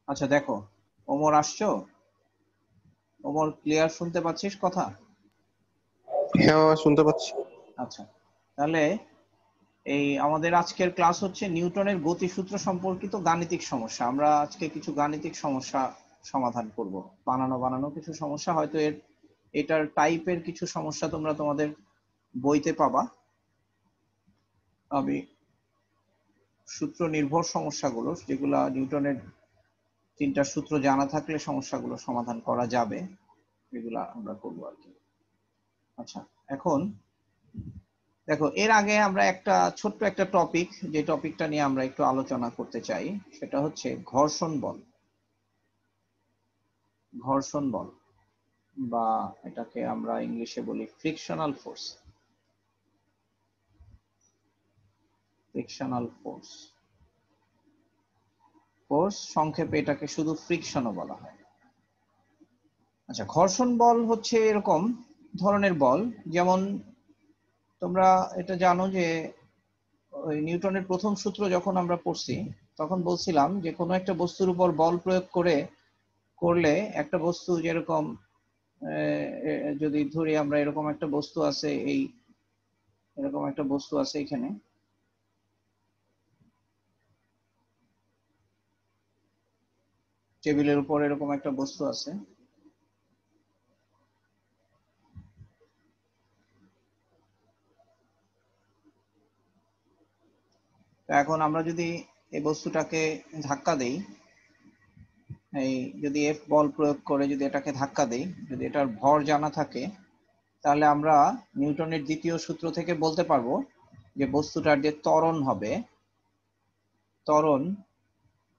আচ্ছা দেখো, ওমর আসছো? ওমর, ক্লিয়ার শুনতে পাচ্ছিস কথা? হ্যাঁ মামা, শুনতে পাচ্ছি। আচ্ছা, তাহলে এই আমাদের আজকের ক্লাস হচ্ছে নিউটনের গতিসূত্র সম্পর্কিত গাণিতিক সমস্যা। আমরা আজকে কিছু গাণিতিক সমস্যা সমাধান করব। বানানো বানানো কিছু সমস্যা, হয়তো এটার টাইপের কিছু সমস্যা তোমরা তোমাদের বইতে পাবা। আমি সূত্র নির্ভর সমস্যাগুলো, যেগুলা নিউটনের তিনটা সূত্র জানা থাকলে সমস্যাগুলো সমাধান করা যাবে, এগুলা আমরা করবো আর কি। আচ্ছা, এখন দেখো, এর আগে আমরা একটা ছোট্ট একটা টপিক, যে টপিকটা নিয়ে আমরা একটু আলোচনা করতে চাই, সেটা হচ্ছে ঘর্ষণ বল। ঘর্ষণ বল, বা এটাকে আমরা ইংলিশে বলি ফ্রিকশনাল ফোর্স। ফ্রিকশনাল ফোর্স, সংক্ষেপে এটাকে শুধু ফ্রিকশনও বলা হয়। আচ্ছা, ঘর্ষণ বল হচ্ছে এরকম ধরনের বল, যেমন তোমরা এটা জানো যে ওই নিউটনের প্রথম সূত্র যখন আমরা পড়ছি, তখন বলছিলাম যে কোনো একটা বস্তুর উপর বল প্রয়োগ করলে একটা বস্তু যেরকম, যদি ধরি আমরা এরকম একটা বস্তু আছে, এরকম একটা বস্তু আছে এখানে, টেবিলের উপর এরকম একটা বস্তু আছে। তো এখন আমরা যদি এই বস্তুটাকে ধাক্কা দেই, এই যদি এফ বল প্রয়োগ করে যদি এটাকে ধাক্কা দেই, যদি এটার ভর জানা থাকে, তাহলে আমরা নিউটনের দ্বিতীয় সূত্র থেকে বলতে পারবো যে বস্তুটার যে ত্বরণ হবে, ত্বরণ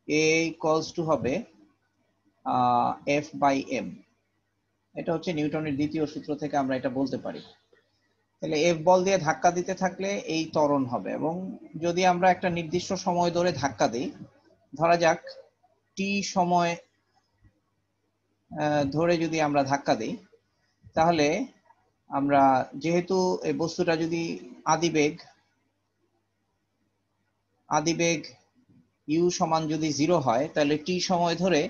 এ ইকুয়ালস টু হবে এফ বাই এম। এটা হচ্ছে নিউটনের দ্বিতীয় সূত্র থেকে আমরা এটা বলতে পারি। তাহলে এফ বল দিয়ে ধাক্কা দিতে থাকলে এই ত্বরণ হবে, এবং যদি আমরা একটা নির্দিষ্ট সময় ধরে ধাক্কা দিই, ধরা যাক টি সময় ধরে যদি আমরা ধাক্কা দিই, তাহলে আমরা, যেহেতু এই বস্তুটা যদি আদিবেগ ইউ সমান যদি 0 হয়, তাহলে টি সময় ধরে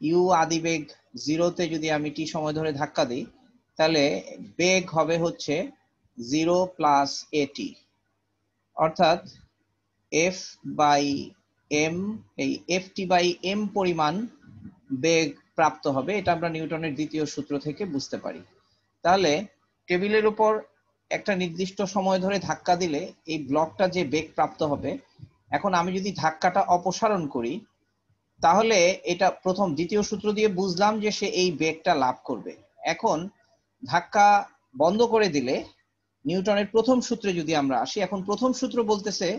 ইউ আদিবেগ 0-তে যদি আমি টি সময় ধরে ধাক্কা দিই, তাহলে বেগ হবে হচ্ছে 0 প্লাস এটি, অর্থাৎ এফ বাই এম, এই এফ টি বাই এম পরিমাণ বেগ প্রাপ্ত হবে। এটা আমরা নিউটনের দ্বিতীয় সূত্র থেকে বুঝতে পারি। তাহলে টেবিলের উপর একটা নির্দিষ্ট সময় ধরে ধাক্কা দিলে এই ব্লকটা যে বেগ প্রাপ্ত হবে, এখন আমি যদি ধাক্কাটা অপসারণ করি, তাহলে এটা দ্বিতীয় সূত্র দিয়ে বুঝলাম যে সে এই বেগটা লাভ করবে। এখন ধাক্কা বন্ধ করে দিলে নিউটনের প্রথম সূত্রে যদি আমরা আসি, এখন প্রথম সূত্র বলতেছে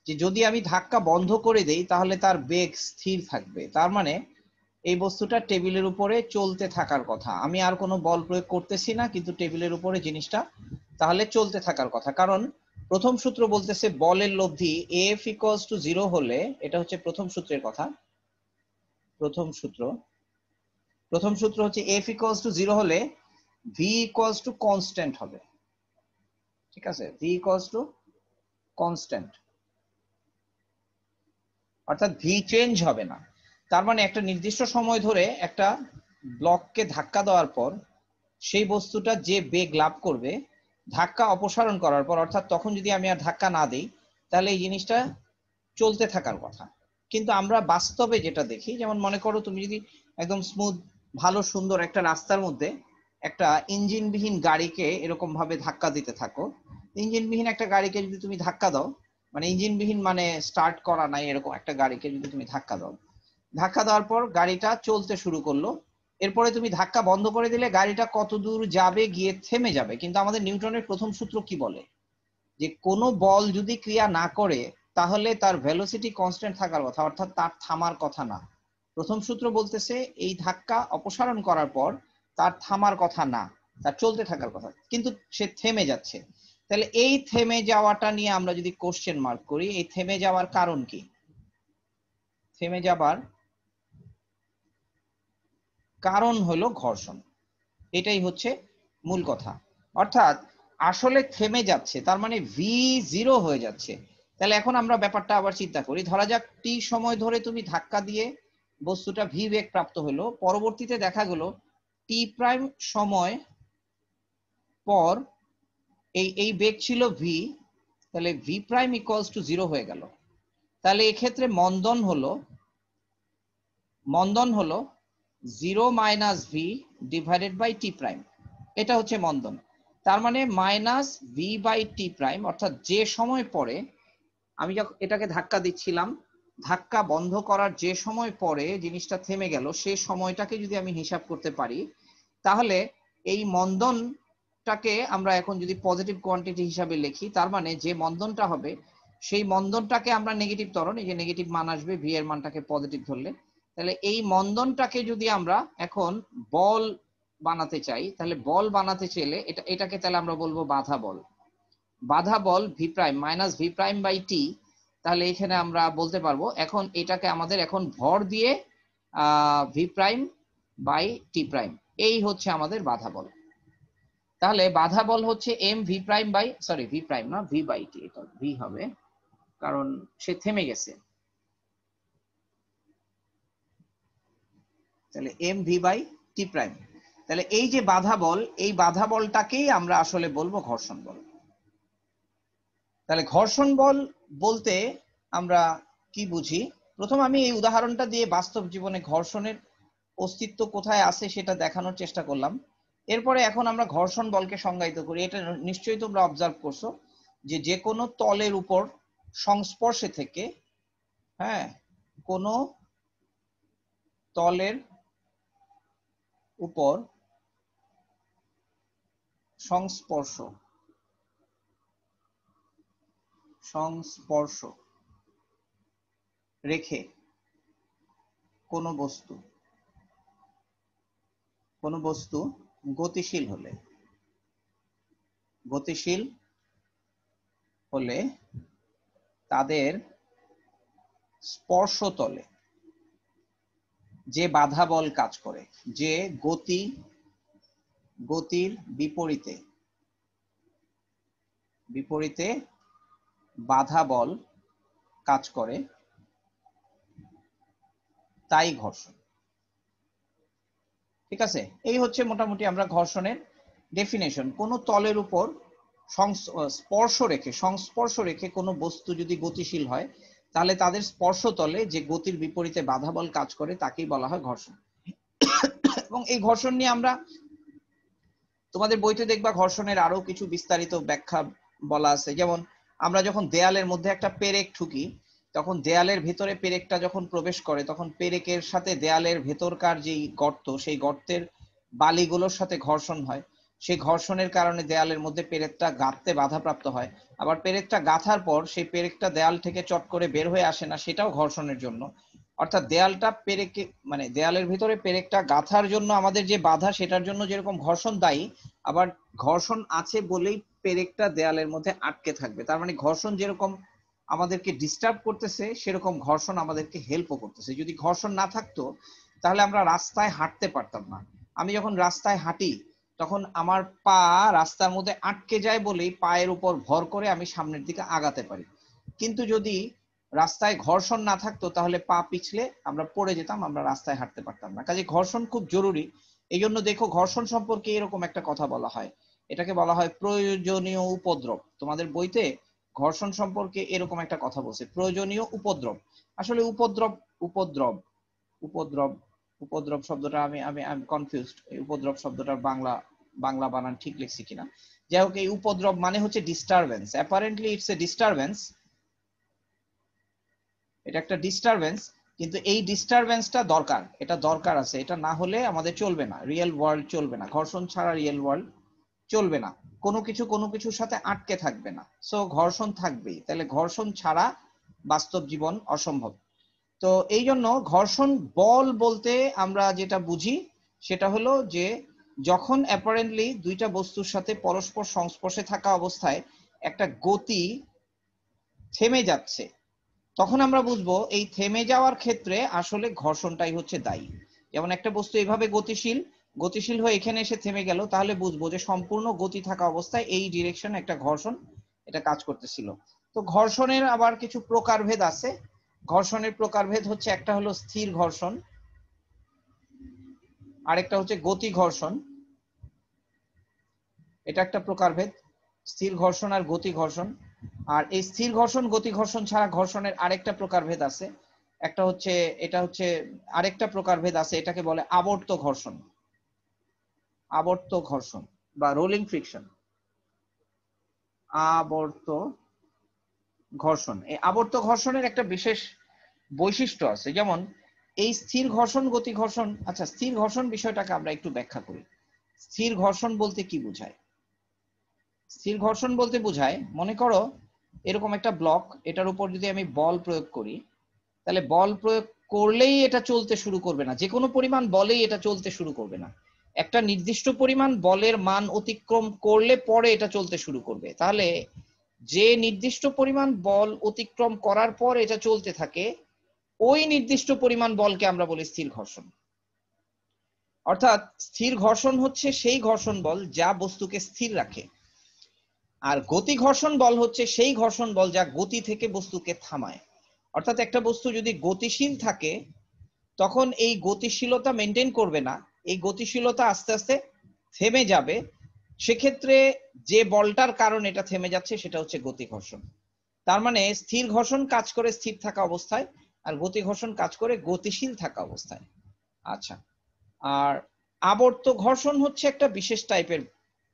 যে যদি আমি ধাক্কা বন্ধ করে দেই তাহলে তার বেগ স্থির থাকবে। তার মানে এই বস্তুটা টেবিলের উপরে চলতে থাকার কথা, আমি আর কোনো বল প্রয়োগ করতেছি না, কিন্তু টেবিলের উপরে জিনিসটা তাহলে চলতে থাকার কথা। কারণ প্রথম সূত্র বলতেছে বলের লব্ধি এফ ইকুয়ালস টু 0 হলে, এটা হচ্ছে প্রথম সূত্রের কথা। প্রথম সূত্র হচ্ছে এফ ইকুয়ালস টু 0 হলে ভি ইকুয়ালস টু কনস্ট্যান্ট হবে। ঠিক আছে, ভি ইকুয়ালস টু কনস্ট্যান্ট, অর্থাৎ ভি চেঞ্জ হবে না। তার মানে একটা নির্দিষ্ট সময় ধরে একটা ব্লককে ধাক্কা দেওয়ার পর সেই বস্তুটা যে বেগ লাভ করবে, ধাক্কা অপসারণ করার পর, অর্থাৎ তখন যদি আমি আর ধাক্কা না দিই, তাহলে এই জিনিসটা চলতে থাকার কথা। কিন্তু আমরা বাস্তবে যেটা দেখি, যেমন মনে করো তুমি যদি একদম স্মুথ ভালো সুন্দর একটা রাস্তার মধ্যে একটা ইঞ্জিনবিহীন গাড়িকে এরকম ভাবে ধাক্কা দিতে থাকো, ইঞ্জিনবিহীন একটা গাড়িকে যদি তুমি ধাক্কা দাও, মানে ইঞ্জিনবিহীন মানে স্টার্ট করা নাই এরকম একটা গাড়িকে যদি তুমি ধাক্কা দাও, ধাক্কা দেওয়ার পর গাড়িটা চলতে শুরু করলো, এরপরে তুমি ধাক্কা বন্ধ করে দিলে গাড়িটা কত দূর যাবে, গিয়ে থেমে যাবে। কিন্তু আমাদের নিউটনের প্রথম সূত্র কি বলে, যে কোনো বল যদি ক্রিয়া না করে তাহলে তার ভেলোসিটি কনস্ট্যান্ট থাকার কথা, অর্থাৎ তার থামার কথা না। প্রথম সূত্র বলতেছে এই ধাক্কা অপসারণ করার পর তার থামার কথা না, তার চলতে থাকার কথা, কিন্তু সে থেমে যাচ্ছে। তাহলে এই থেমে যাওয়াটা নিয়ে আমরা যদি কোশ্চেন মার্ক করি, এই থেমে যাওয়ার কারণ কি? থেমে যাবার কারণ হলো ঘর্ষণ, এটাই হচ্ছে মূল কথা। অর্থাৎ আসলে থেমে যাচ্ছে, তার মানে ভি 0 হয়ে যাচ্ছে। তাহলে এখন আমরা ব্যাপারটা আবার চিন্তা করি, ধরা যাক টি সময় ধরে তুমি ধাক্কা দিয়ে বস্তুটা ভি বেগ প্রাপ্ত হলো, পরবর্তীতে দেখা গেল টি প্রাইম সময় পর এই বেগ ছিল ভি, তাহলে ভি প্রাইম ইকুয়ালস টু 0 হয়ে গেল। তাহলে এক্ষেত্রে মন্দন হলো 0 minus v divided by t prime, এটা হচ্ছে মন্দন। তার মানে minus v by t prime, অর্থাৎ যে সময় পরে আমি যখন এটাকে ধাক্কা দিচ্ছিলাম, ধাক্কা বন্ধ করার যে সময় পরে জিনিসটা থেমে গেল, সেই সময়টাকে যদি আমি হিসাব করতে পারি, তাহলে এই মন্দনটাকে আমরা এখন যদি পজিটিভ কোয়ান্টিটি হিসাবে লিখি, তার মানে যে মন্দনটা হবে সেই মন্দনটাকে আমরা নেগেটিভ ত্বরণ, এই যে নেগেটিভ মান আসবে ভি এর মানটাকে পজিটিভ ধরলে, তাহলে এই মন্দনটাকে যদি আমরা এখন বল বানাতে চাই, তাহলে বল বানাতে চাইলে এটাকে তাহলে আমরা বলবো বাধা বল। বাধা বল V prime minus V prime by T, তাহলে এখানে আমরা বলতে পারবো এখন এটাকে আমাদের এখন ভর দিয়ে v prime by t prime, এই হচ্ছে আমাদের বাধা বল। তাহলে বাধা বল হচ্ছে m v prime by, sorry v prime না, ভি বাই টি, এটা ভি হবে কারণ সে থেমে গেছে, তাহলে m v by t prime. তাহলে এই যে বাধা বল, এই বাধা বলটাকেই আমরা আসলে বলবো ঘর্ষণ বল। তাহলে ঘর্ষণ বল বলতে আমরা কি বুঝি, প্রথম আমি এই উদাহরণটা দিয়ে বাস্তব জীবনে ঘর্ষণের অস্তিত্ব কোথায় আছে সেটা দেখানোর চেষ্টা করলাম। এরপরে এখন আমরা ঘর্ষণ বলকে সংজ্ঞায়িত করি। এটা নিশ্চয়ই তোমরা অবজার্ভ করছো যে যে কোনো তলের উপর সংস্পর্শে থেকে, হ্যাঁ, কোনো তলের উপর সংস্পর্শ রেখে কোনো বস্তু গতিশীল হলে তাদের স্পর্শতলে যে বাধা বল কাজ করে, যে গতির বিপরীতে বাধা বল কাজ করে, তাই ঘর্ষণ। ঠিক আছে, এই হচ্ছে মোটামুটি আমরা ঘর্ষণের ডেফিনেশন। কোন তলের উপর সংস্পর্শ রেখে কোনো বস্তু যদি গতিশীল হয়, তাহলে তাদের স্পর্শতলে যে গতির বিপরীতে বাধা বল কাজ করে তাকেই বলা হয় ঘর্ষণ। এবং এই ঘর্ষণ নিয়ে আমরা, তোমাদের বইতে দেখবা ঘর্ষণের আরো কিছু বিস্তারিত ব্যাখ্যা বলা আছে। যেমন আমরা যখন দেয়ালের মধ্যে একটা পেরেক ঠুকি, তখন দেয়ালের ভেতরে পেরেকটা যখন প্রবেশ করে, তখন পেরেকের সাথে দেয়ালের ভেতরকার যেই গর্ত, সেই গর্তের বালিগুলোর সাথে ঘর্ষণ হয়। সেই ঘর্ষণের কারণে দেয়ালের মধ্যে পেরেকটা গাঁথতে বাধাপ্রাপ্ত হয়। আবার পেরেকটা গাঁথার পর সেই পেরেকটা দেয়াল থেকে চট করে বের হয়ে আসে না, সেটাও ঘর্ষণের জন্য। অর্থাৎ দেয়ালটা পেরেকে, মানে দেয়ালের ভিতরে পেরেকটা গাঁথার জন্য আমাদের যে বাধা, সেটার জন্য যেরকম ঘর্ষণ দায়ী, আবার ঘর্ষণ আছে বলেই পেরেকটা দেয়ালের মধ্যে আটকে থাকবে। তার মানে ঘর্ষণ যেরকম আমাদেরকে ডিস্টার্ব করতেছে, সেরকম ঘর্ষণ আমাদেরকে হেল্পও করতেছে। যদি ঘর্ষণ না থাকতো তাহলে আমরা রাস্তায় হাঁটতে পারতাম না। আমি যখন রাস্তায় হাঁটি তখন আমার পা রাস্তার মধ্যে আটকে যায় বলেই পায়ের উপর ভর করে আমি সামনের দিকে আগাতে পারি। কিন্তু যদি রাস্তায় ঘর্ষণ না থাকতো তাহলে পা পিছলে আমরা পড়ে যেতাম, আমরা রাস্তায় হাঁটতে পারতাম না। কাজে ঘর্ষণ খুব জরুরি। এই জন্য দেখো ঘর্ষণ সম্পর্কে এরকম একটা কথা বলা হয়, এটাকে বলা হয় প্রয়োজনীয় উপদ্রব। তোমাদের বইতে ঘর্ষণ সম্পর্কে এরকম একটা কথা বলছে, প্রয়োজনীয় উপদ্রব। আসলে উপদ্রব শব্দটা আমি আমি কনফিউজড, এই উপদ্রব শব্দটার বাংলা বানান ঠিক লিখছি কিনা। যাই হোক, এই উপদ্রব মানে হচ্ছে disturbance. Apparently it's a disturbance, এটা একটা ডিস্টারবেন্স। কিন্তু এই ডিস্টারবেন্সটা দরকার, এটা দরকার আছে, এটা না হলে আমাদের চলবে না, রিয়েল ওয়ার্ল্ড চলবে না। ঘর্ষণ ছাড়া রিয়েল ওয়ার্ল্ড চলবে না, কোনো কিছুর সাথে আটকে থাকবে না। সো ঘর্ষণ থাকবেই, তাহলে ঘর্ষণ ছাড়া বাস্তব জীবন অসম্ভব। তো এই জন্য ঘর্ষণ বল বলতে আমরা যেটা বুঝি সেটা হলো যে যখন অ্যাপারেন্টলি দুইটা বস্তুর সাথে পরস্পর সংস্পর্শে থাকা অবস্থায় একটা গতি থেমে যাচ্ছে, তখন আমরা বুঝবো এই থেমে যাওয়ার ক্ষেত্রে আসলে ঘর্ষণটাই হচ্ছে দায়ী। যেমন একটা বস্তু এইভাবে গতিশীল হয়ে এখানে এসে থেমে গেল, তাহলে বুঝবো যে সম্পূর্ণ গতি থাকা অবস্থায় এই ডিরেকশনে একটা ঘর্ষণ এটা কাজ করতেছিল। তো ঘর্ষণের আবার কিছু প্রকারভেদ আছে। ঘর্ষণের প্রকারভেদ হচ্ছে, একটা হলো স্থির ঘর্ষণ, আরেকটা হচ্ছে গতি ঘর্ষণ, এটা একটা প্রকারভেদ, স্থির ঘর্ষণ আর গতি ঘর্ষণ। আর এই স্থির ঘর্ষণ গতি ঘর্ষণ ছাড়া ঘর্ষণের আরেকটা প্রকারভেদ আছে, একটা হচ্ছে এটা হচ্ছে আরেকটা প্রকারভেদ আছে, এটাকে বলে আবর্ত ঘর্ষণ, আবর্ত ঘর্ষণ বা রোলিং ফ্রিকশন। আবর্ত ঘর্ষণ, এই আবর্ত ঘর্ষণের একটা বিশেষ বৈশিষ্ট্য আছে, যেমন এই স্থির ঘর্ষণ গতি ঘর্ষণ। আচ্ছা, স্থির ঘর্ষণ বিষয়টাকে আমরা একটু ব্যাখ্যা করি। স্থির ঘর্ষণ বলতে কি বোঝায়? স্থির ঘর্ষণ বলতে বোঝায়, মনে করো এরকম একটা ব্লক, এটার উপর যদি আমি বল প্রয়োগ করি, তাহলে বল প্রয়োগ করলেই এটা চলতে শুরু করবে না, যে কোনো পরিমাণ বলেই এটা চলতে শুরু করবে না, একটা নির্দিষ্ট পরিমাণ বলের মান অতিক্রম করলে পরে এটা চলতে শুরু করবে। তাহলে যে নির্দিষ্ট পরিমাণ বল অতিক্রম করার পর এটা চলতে থাকে, ওই নির্দিষ্ট পরিমাণ বলকে আমরা বলি স্থির ঘর্ষণ। অর্থাৎ স্থির ঘর্ষণ হচ্ছে সেই ঘর্ষণ বল যা বস্তুকে স্থির রাখে, আর গতি ঘর্ষণ বল হচ্ছে সেই ঘর্ষণ বল যা গতি থেকে বস্তুকে থামায়। অর্থাৎ একটা বস্তু যদি গতিশীল থাকে, তখন এই গতিশীলতা মেনটেন করবে না, এই গতিশীলতা আস্তে আস্তে থেমে যাবে, সেক্ষেত্রে যে বলটার কারণ এটা থেমে যাচ্ছে সেটা হচ্ছে গতি ঘর্ষণ। তার মানে স্থির ঘর্ষণ কাজ করে স্থির থাকা অবস্থায়, আর গতি ঘর্ষণ কাজ করে গতিশীল থাকা অবস্থায়। আচ্ছা, আর আবর্ত ঘর্ষণ হচ্ছে একটা বিশেষ টাইপের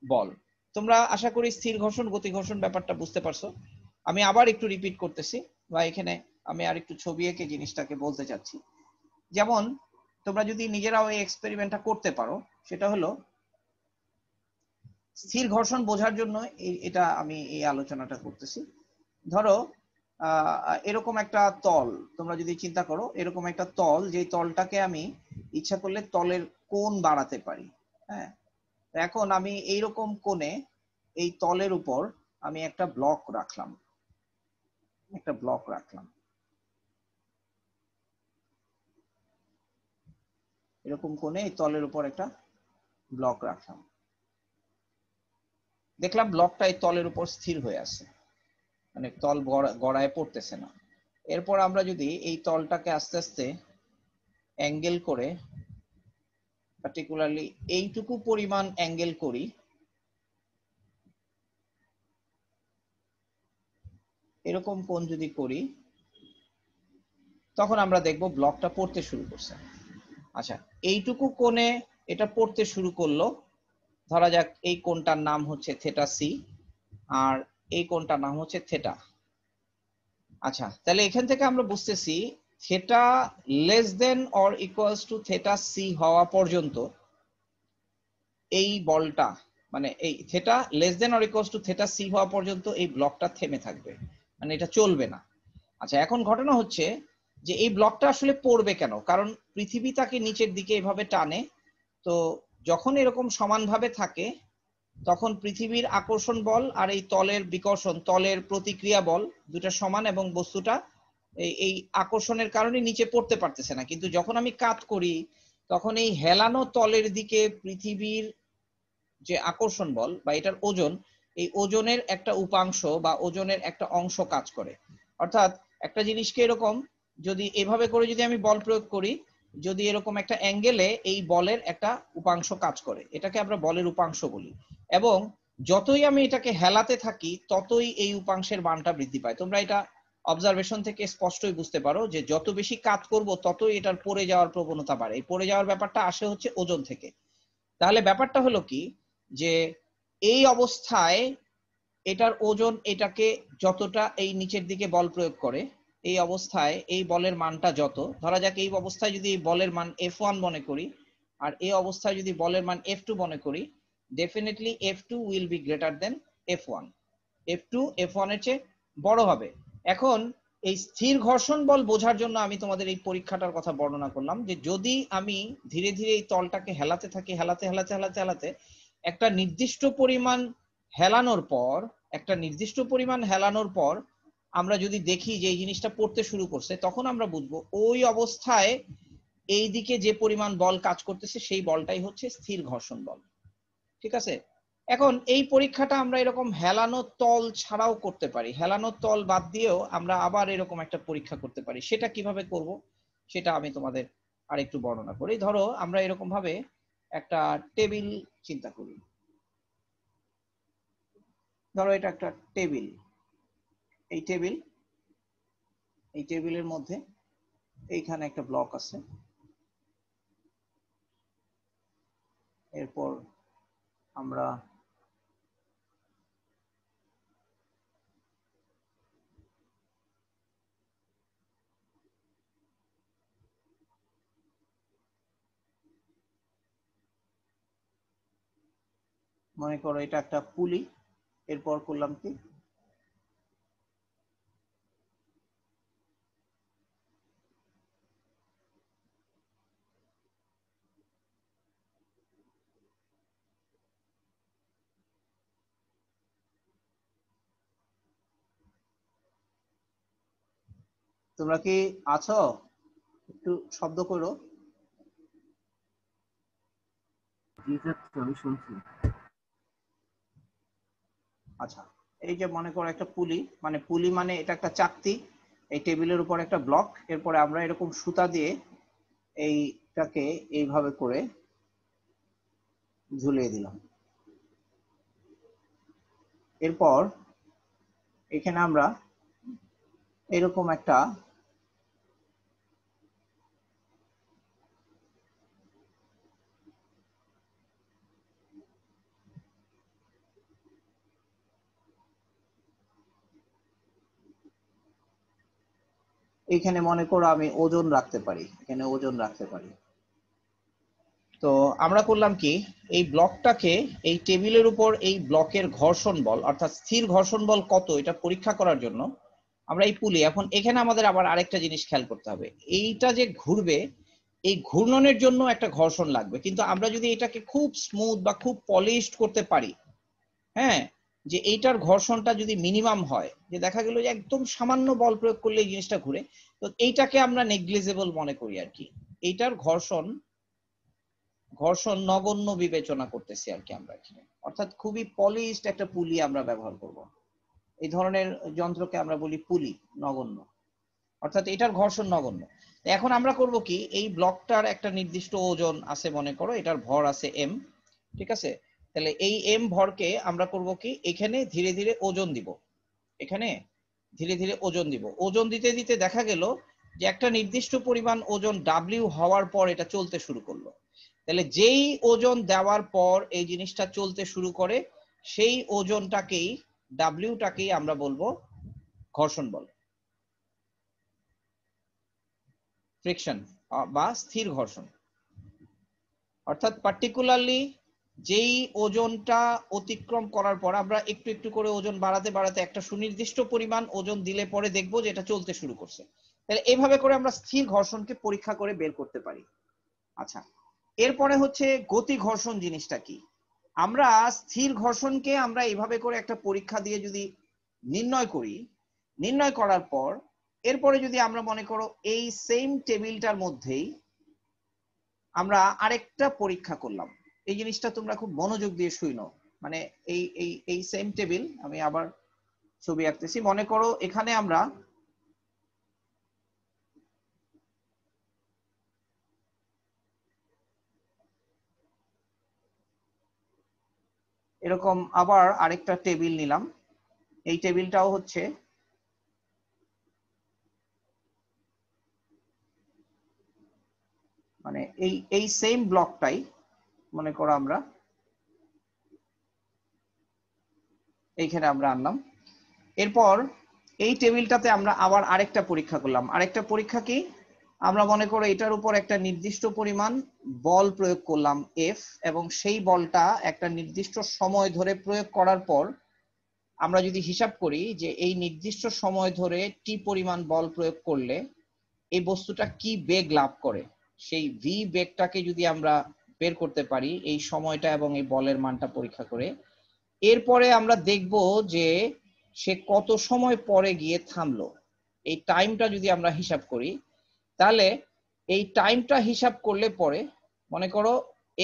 বল। তোমরা আশা করি স্থির ঘর্ষণ গতি ঘর্ষণ ব্যাপারটা বুঝতে পারছো। আমি আবার একটু রিপিট করতেছি, বা এখানে আমি আর একটু ছবি এঁকে জিনিসটাকে বলতে চাচ্ছি। যেমন তোমরা যদি নিজেরাও এই এক্সপেরিমেন্টটা করতে পারো, সেটা হলো স্থির ঘর্ষণ বোঝার জন্য এটা আমি এই আলোচনাটা করতেছি। ধরো এরকম একটা তল, তোমরা যদি চিন্তা করো এরকম একটা তল, যে তলটাকে আমি ইচ্ছা করলে তলের কোণ বাড়াতে পারি। হ্যাঁ, এখন আমি এইরকম কোণে এই তলের উপর আমি একটা ব্লক রাখলাম, একটা ব্লক রাখলাম, এরকম কোণে এই তলের উপর একটা ব্লক রাখলাম, দেখলাম ব্লকটা এই তলের উপর স্থির হয়ে আছে, মানে তল গড়ায় পড়তেছে না। এরপর আমরা যদি এই তলটাকে আস্তে আস্তে অ্যাঙ্গেল করে, পার্টিকুলারলি এইটুকু পরিমাণ অ্যাঙ্গেল করি, এরকম কোণ যদি করি, তখন আমরা দেখব ব্লকটা পড়তে শুরু করছে। আচ্ছা, এইটুকু কোণে এটা পড়তে শুরু করলো, ধরা যাক এই কোণটার নাম হচ্ছে থেটা সি, আর এই কোণটার নাম হচ্ছে থেটা। আচ্ছা, তাহলে এখান থেকে আমরা বুঝতেছি theta less than or equals to theta c হওয়া পর্যন্ত এই বলটা, মানে এই theta less than or equals to theta c হওয়া পর্যন্ত এই ব্লকটা থেমে থাকবে, মানে এটা চলবে না। আচ্ছা, এখন ঘটনা হচ্ছে যে এই ব্লকটা আসলে পড়বে কেন? কারণ পৃথিবী তাকে নিচের দিকে এভাবে টানে, তো যখন এরকম সমানভাবে থাকে, তখন পৃথিবীর আকর্ষণ বল আর এই তলের বিকর্ষণ, তলের প্রতিক্রিয়া বল দুটা সমান, এবং বস্তুটা এই আকর্ষণের কারণে নিচে পড়তে পারতেছে না। কিন্তু যখন আমি কাত করি, তখন এই হেলানো তলের দিকে পৃথিবীর যে আকর্ষণ বল বা এটার ওজন, এই ওজনের একটা উপাংশ বা ওজনের একটা অংশ কাজ করে। অর্থাৎ একটা জিনিসকে এরকম যদি এভাবে করে যদি আমি বল প্রয়োগ করি, যদি এরকম একটা অ্যাঙ্গেলে এই বলের একটা উপাংশ কাজ করে, এটাকে আমরা বলের উপাংশ বলি, এবং যতই আমি এটাকে হেলাতে থাকি ততই এই উপাংশের মানটা বৃদ্ধি পায়। তোমরা এটা অবজারভেশন থেকে স্পষ্টই বুঝতে পারো যে যত বেশি কাত করব ততই এটার পড়ে যাওয়ার প্রবণতা বাড়ে। এই পড়ে যাওয়ার ব্যাপারটা আসে হচ্ছে ওজন থেকে। তাহলে ব্যাপারটা হলো কি, যে এই অবস্থায় এটার ওজন এটাকে যতটা এই নিচের দিকে বল প্রয়োগ করে, এই অবস্থায় এই বলের মানটা যত, ধরা যাক এই অবস্থায় যদি এই বলের মান F1 মনে করি, আর এই অবস্থায় যদি বলের মান F2 মনে করি, definitely F2 will be greater than F1, F2 F1 এর চেয়ে বড় হবে। এখন এই স্থির ঘর্ষণ বল বোঝার জন্য আমি তোমাদের এই পরীক্ষাটার কথা বর্ণনা করলাম, যে যদি আমি ধীরে ধীরে এই তলটাকে হেলাতে থাকি, হেলাতে হেলাতে হেলাতে হেলাতে একটা নির্দিষ্ট পরিমাণ হেলানোর পর, একটা নির্দিষ্ট পরিমাণ হেলানোর পর আমরা যদি দেখি যে এই জিনিসটা পড়তে শুরু করছে, তখন আমরা বুঝবো ওই অবস্থায় এই দিকে যে পরিমাণ বল কাজ করতেছে সেই বলটাই হচ্ছে স্থির ঘর্ষণ বল। ঠিক আছে? এখন এই পরীক্ষাটা আমরা এরকম হেলানো তল ছাড়াও করতে পারি, হেলানো তল বাদ দিয়েও আমরা আবার এরকম একটা পরীক্ষা করতে পারি। সেটা কিভাবে করব সেটা আমি তোমাদের আরেকটু বর্ণনা করি। ধরো আমরা এরকম ভাবে একটা টেবিল চিন্তা করি। ধরো এটা একটা টেবিল, এই টেবিলের মধ্যে এইখানে একটা ব্লক আছে, এরপর আমরা মনে করো এটা একটা পুলি, এরপর করলাম কি তোমরা কি আছো? একটু শব্দ করো। আমি শুনছি। আচ্ছা, এই যে মনে করো একটা পুলি মানে এটা একটা চাকতি, এই টেবিলের উপর একটা ব্লক, এরপরে আমরা এরকম সুতা দিয়ে এইটাকে এইভাবে করে ঝুলিয়ে দিলাম। এরপর এখানে আমরা এরকম একটা এখানে মনে করো আমি ওজন রাখতে পারি, এখানে ওজন রাখতে পারি। তো আমরা করলাম কি এই ব্লকটাকে এই টেবিলের উপর এই ব্লকের ঘর্ষণ বল অর্থাৎ স্থির ঘর্ষণ বল কত এটা পরীক্ষা করার জন্য আমরা এই পুলি, এখন এখানে আমাদের আবার আরেকটা জিনিস খেয়াল করতে হবে, এইটা যে ঘুরবে এই ঘূর্ণনের জন্য একটা ঘর্ষণ লাগবে, কিন্তু আমরা যদি এটাকে খুব স্মুথ বা খুব পলিশড করতে পারি, হ্যাঁ, যে এইটার ঘর্ষণটা যদি মিনিমাম হয়, যে দেখা গেল যে একদম সামান্য বল প্রয়োগ করলে এই জিনিসটা ঘুরে, তো এইটাকে আমরা নেগলিজেবল মনে করি আর কি, এইটার ঘর্ষণ নগণ্য বিবেচনা করতেছি আর কি আমরা এখানে, অর্থাৎ খুবই পলিশড একটা পুলি আমরা ব্যবহার করব। এই ধরনের যন্ত্রকে আমরা বলি পুলি, নগণ্য, অর্থাৎ এটার ঘর্ষণ নগণ্য। এখন আমরা করব কি এই ব্লকটার একটা নির্দিষ্ট ওজন আছে, মনে করো এটার ভর আছে m, ঠিক আছে, তাহলে এই m ভরকে আমরা করব কি এখানে ধীরে ধীরে ওজন দিব, এখানে ধীরে ধীরে ওজন দিব, ওজন দিতে দিতে দেখা গেল যে একটা নির্দিষ্ট পরিমাণ ওজন w হওয়ার পর এটা চলতে শুরু করলো, তাহলে যেই ওজন দেওয়ার পর এই জিনিসটা চলতে শুরু করে সেই ওজনটাকেই ডাব্লিউটাকেই আমরা বলবো ঘর্ষণ বল, ফ্রিকশন বা স্থির ঘর্ষণ। অর্থাৎ পার্টিকুলারলি যেই ওজনটা অতিক্রম করার পর আমরা একটু একটু করে ওজন বাড়াতে বাড়াতে একটা সুনির্দিষ্ট পরিমাণ ওজন দিলে পরে দেখবো যে এটা চলতে শুরু করছে, তাহলে এইভাবে করে আমরা স্থির ঘর্ষণকে পরীক্ষা করে বের করতে পারি। আচ্ছা, এরপরে হচ্ছে গতি ঘর্ষণ জিনিসটা কি, আমরা স্থির ঘর্ষণকে আমরা এইভাবে করে একটা পরীক্ষা দিয়ে যদি নির্ণয় করি, নির্ণয় করার পর এরপরে যদি আমরা মনে করো এই সেম টেবিলটার মধ্যেই আমরা আরেকটা পরীক্ষা করলাম, এই জিনিসটা তোমরা খুব মনোযোগ দিয়ে শুনো, মানে এই এই এই সেম টেবিল, আমি আবার ছবি আঁকতেছি, মনে করো এখানে আমরা এরকম আবার আরেকটা টেবিল নিলাম, এই টেবিলটাও হচ্ছে মানে এই এই সেম ব্লকটাই মনে করো আমরা এইখানে আমরা আনলাম, এরপর এই টেবিলটাতে আমরা আবার আরেকটা পরীক্ষা করলাম, আরেকটা পরীক্ষা কি আমরা মনে করো এটার উপর একটা নির্দিষ্ট পরিমাণ বল প্রয়োগ করলাম এফ, এবং সেই বলটা একটা নির্দিষ্ট সময় ধরে প্রয়োগ করার পর আমরা যদি হিসাব করি যে এই নির্দিষ্ট সময় ধরে টি পরিমাণ বল প্রয়োগ করলে এই বস্তুটা কি বেগ লাভ করে, সেই ভি বেগটাকে যদি আমরা বের করতে পারি এই সময়টা এবং এই বলের মানটা পরীক্ষা করে, এরপরে আমরা দেখব যে সে কত সময় পরে গিয়ে থামলো, এই টাইমটা যদি আমরা হিসাব করি, তাহলে এই টাইমটা হিসাব করলে পরে মনে করো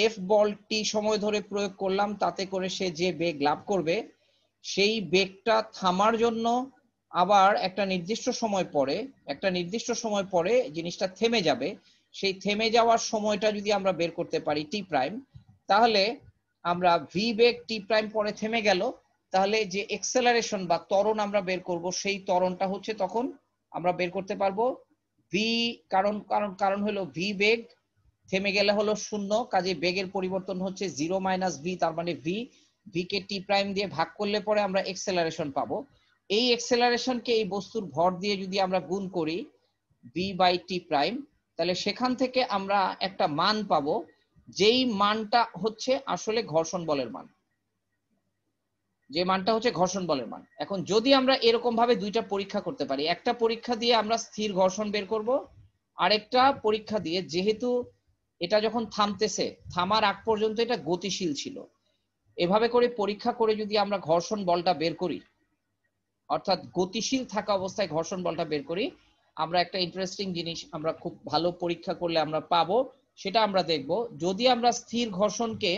এফ বল টি সময় ধরে প্রয়োগ করলাম, তাতে করে সে যে বেগ লাভ করবে সেই বেগটা থামার জন্য আবার একটা নির্দিষ্ট সময় পরে জিনিসটা থেমে যাবে, সেই থেমে যাওয়ার সময়টা যদি আমরা বের করতে পারি টি প্রাইম, তাহলে আমরা ভি বেগ টি প্রাইম পরে থেমে গেল, তাহলে যে এক্সেলারেশন বা ত্বরণ আমরা বের করব সেই ত্বরণটা হচ্ছে তখন আমরা বের করতে পারবো ভি, কারণ কারণ কারণ হলো ভি বেগ থেমে গেলে হলো 0, কাজে বেগের পরিবর্তন হচ্ছে 0 - ভি, তার মানে ভি কে টি প্রাইম দিয়ে ভাগ করলে পরে আমরা এক্সেলারেশন পাবো। এই এক্সেলারেশনকে এই বস্তুর ভর দিয়ে যদি আমরা গুণ করি ভি বাই টি প্রাইম, তাহলে সেখান থেকে আমরা একটা মান পাবো, যেই মানটা হচ্ছে আসলে ঘর্ষণ বলের মান, যে মানটা হচ্ছে ঘর্ষণ বলের মান। এখন যদি আমরা এরকম ভাবে দুইটা পরীক্ষা করতে পারি, একটা পরীক্ষা দিয়ে আমরা স্থির ঘর্ষণ বের করব, আরেকটা পরীক্ষা দিয়ে যেহেতু এটা যখন থামতেছে, থামার আগ পর্যন্ত এটা গতিশীল ছিল, এভাবে করে পরীক্ষা করে যদি আমরা ঘর্ষণ বলটা বের করি, অর্থাৎ গতিশীল থাকা অবস্থায় ঘর্ষণ বলটা বের করি, আমরা একটা ইন্টারেস্টিং জিনিস আমরা খুব ভালো পরীক্ষা করলে আমরা পাবো। সেটা আমরা দেখব, যদি আমরা স্থির ঘর্ষণকে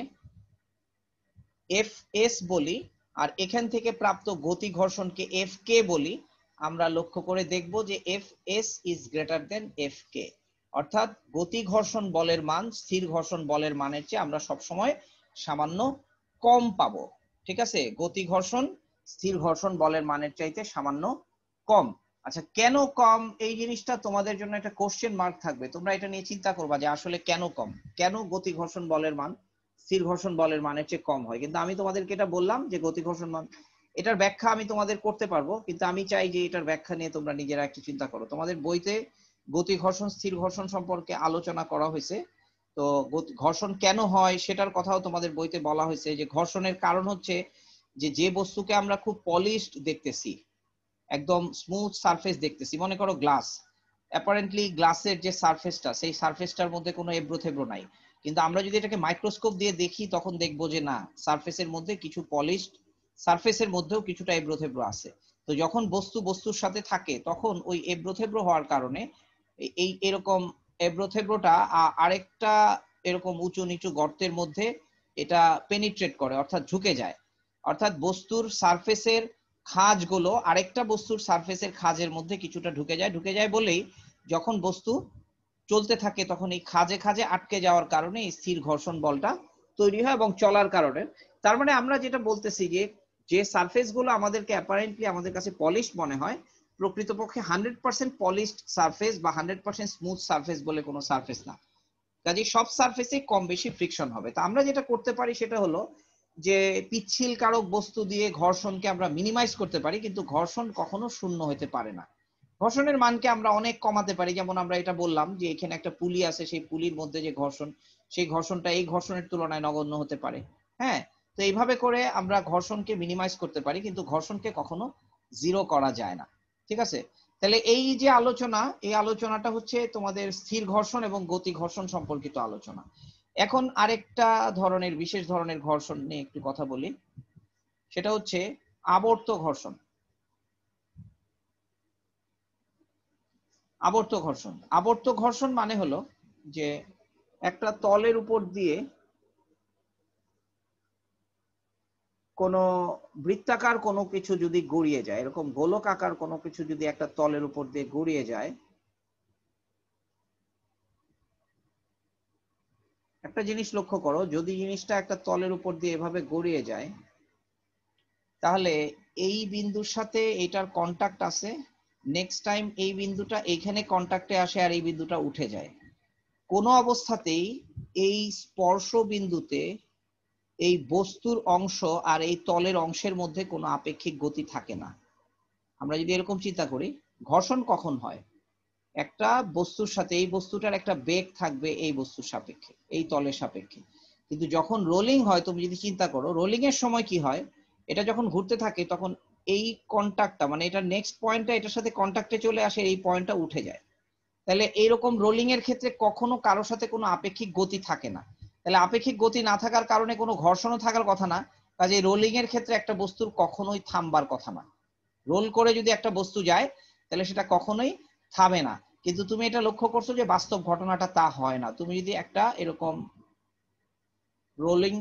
এফ এস বলি আর এখান থেকে প্রাপ্ত গতি ঘর্ষণকে এফ কে বলি, আমরা লক্ষ্য করে দেখব যে F S is greater than F K, অর্থাৎ গতি ঘর্ষণ বলের মান স্থির ঘর্ষণ বলের মানের চেয়ে আমরা সবসময় সামান্য কম পাবো। ঠিক আছে, গতি ঘর্ষণ স্থির ঘর্ষণ বলের মানের চাইতে সামান্য কম। আচ্ছা, কেন কম, এই জিনিসটা তোমাদের জন্য একটা কোশ্চেন মার্ক থাকবে, তোমরা এটা নিয়ে চিন্তা করবা যে আসলে কেন কম, কেন গতি ঘর্ষণ বলের মান স্থির ঘর্ষণ বলের মানের চেয়ে কম হয়। কিন্তু আমি তোমাদেরকে এটা বললাম যে গতি ঘর্ষণ মান, এটার ব্যাখ্যা আমি তোমাদের করতে পারবো, কিন্তু আমি চাই যে এটার ব্যাখ্যা নিয়ে তোমরা নিজেরা একটু চিন্তা করো। তোমাদের বইতে গতি ঘর্ষণ স্থির ঘর্ষণ সম্পর্কে আলোচনা করা হয়েছে, তো ঘর্ষণ কেন হয় সেটার কথাও তোমাদের বইতে বলা হয়েছে, যে ঘর্ষণের কারণ হচ্ছে যে বস্তুকে আমরা খুব পলিশড দেখতেছি, একদম স্মুথ সারফেস দেখতেছি, মনে করো গ্লাস, অ্যাপারেন্টলি গ্লাসের যে সারফেসটা, সেই সারফেসটার মধ্যে কোনো এবড়ো থেবড়ো নাই, কিন্তু আমরা যদি এটাকে মাইক্রোস্কোপ দিয়ে দেখি তখন দেখবো যে না, সারফেসের মধ্যে কিছু পলিশড, সারফেসের মধ্যেও কিছুটা এবড়ো থেবড়ো আছে। তো যখন বস্তুর সাথে থাকে তখন ওই এবড়ো থেবড়ো হওয়ার কারণে এই এরকম এবড়ো থেবড়োটা আরেকটা এরকম উঁচু নিচু গর্তের মধ্যে এটা পেনিট্রেট করে, অর্থাৎ ঝুঁকে যায়, অর্থাৎ বস্তুর সারফেসের খাঁজগুলো আরেকটা বস্তুর সারফেসের খাঁজের মধ্যে কিছুটা ঢুকে যায় বলেই যখন বস্তু চলতে থাকে তখন এই খাঁজে খাঁজে আটকে যাওয়ার কারণে স্থির ঘর্ষণ বলটা তৈরি হয় এবং চলার কারণে। তার মানে আমরা যেটা বলতেছি যে সারফেস গুলো আমাদেরকে অ্যাপারেন্টলি আমাদের কাছে পলিশ মনে হয়, প্রকৃতপক্ষে 100% পলিশড সারফেস বা 100% স্মুথ সারফেস বলে কোনো সারফেস না। কাজে সব সারফেসে কম বেশি ফ্রিকশন হবে। তা আমরা যেটা করতে পারি সেটা হলো যে পিচ্ছিল কারক বস্তু দিয়ে ঘর্ষণকে আমরা মিনিমাইজ করতে পারি, কিন্তু ঘর্ষণ কখনো শূন্য হতে পারে না। ঘর্ষণের মানকে আমরা অনেক কমাতে পারি, যেমন আমরা এটা বললাম যে এখানে একটা পুলি আছে, সেই পুলির মধ্যে যে ঘর্ষণ, সেই ঘর্ষণটা এই ঘর্ষণের তুলনায় নগণ্য হতে পারে। হ্যাঁ, তো এইভাবে করে আমরা ঘর্ষণকে মিনিমাইজ করতে পারি, কিন্তু ঘর্ষণকে কখনো জিরো করা যায় না। ঠিক আছে, তাহলে এই যে আলোচনা, এই আলোচনাটা হচ্ছে তোমাদের স্থির ঘর্ষণ এবং গতি ঘর্ষণ সম্পর্কিত আলোচনা। এখন আরেকটা ধরনের বিশেষ ধরনের ঘর্ষণ নিয়ে একটু কথা বলি, সেটা হচ্ছে আবর্ত ঘর্ষণ। আবর্ত ঘর্ষণ মানে হলো যে একটা তলের উপর দিয়ে কোনো বৃত্তাকার কোনো কিছু যদি গড়িয়ে যায়, এরকম গোলক আকার কোনো কিছু যদি একটা তলের উপর দিয়ে গড়িয়ে যায়, একটা জিনিস লক্ষ্য করো, যদি জিনিসটা একটা তলের উপর দিয়ে এভাবে গড়িয়ে যায়, তাহলে এই বিন্দুর সাথে এটার কন্টাক্ট আছে, নেক্সট টাইম এই বিন্দুটা এইখানে কন্টাক্টে আসে আর এই বিন্দুটা উঠে যায়। কোনো অবস্থাতেই এই স্পর্শ বিন্দুতে এই বস্তুর অংশ আর এই তলের অংশের মধ্যে কোনো আপেক্ষিক গতি থাকে না। আমরা যদি এরকম চিন্তা করি, ঘর্ষণ কখন হয়, একটা বস্তুর সাথে এই বস্তুটার একটা বেগ থাকবে এই বস্তুর সাপেক্ষে, এই তলের সাপেক্ষে, কিন্তু যখন রোলিং হয়, তুমি যদি চিন্তা করো রোলিং এর সময় কি হয়, এটা যখন ঘুরতে থাকে তখন এই কন্টাক্টটা মানে এটা নেক্সট পয়েন্টটা এটার সাথে কন্টাক্টে চলে আসে, এই পয়েন্টটা উঠে যায়। তাহলে এইরকম রোলিং এর ক্ষেত্রে কখনো কারোর সাথে কোনো আপেক্ষিক গতি থাকে না, তাহলে আপেক্ষিক গতি না থাকার কারণে কোনো ঘর্ষণও থাকার কথা না, কাজে রোলিং এর ক্ষেত্রে একটা বস্তুর কখনোই থামবার কথা না। রোল করে যদি একটা বস্তু যায় তাহলে সেটা কখনোই থামে না। কিন্তু তুমি এটা লক্ষ্য করছো যে বাস্তব ঘটনাটা তা হয় না। তুমি যদি একটা এরকম রোলিং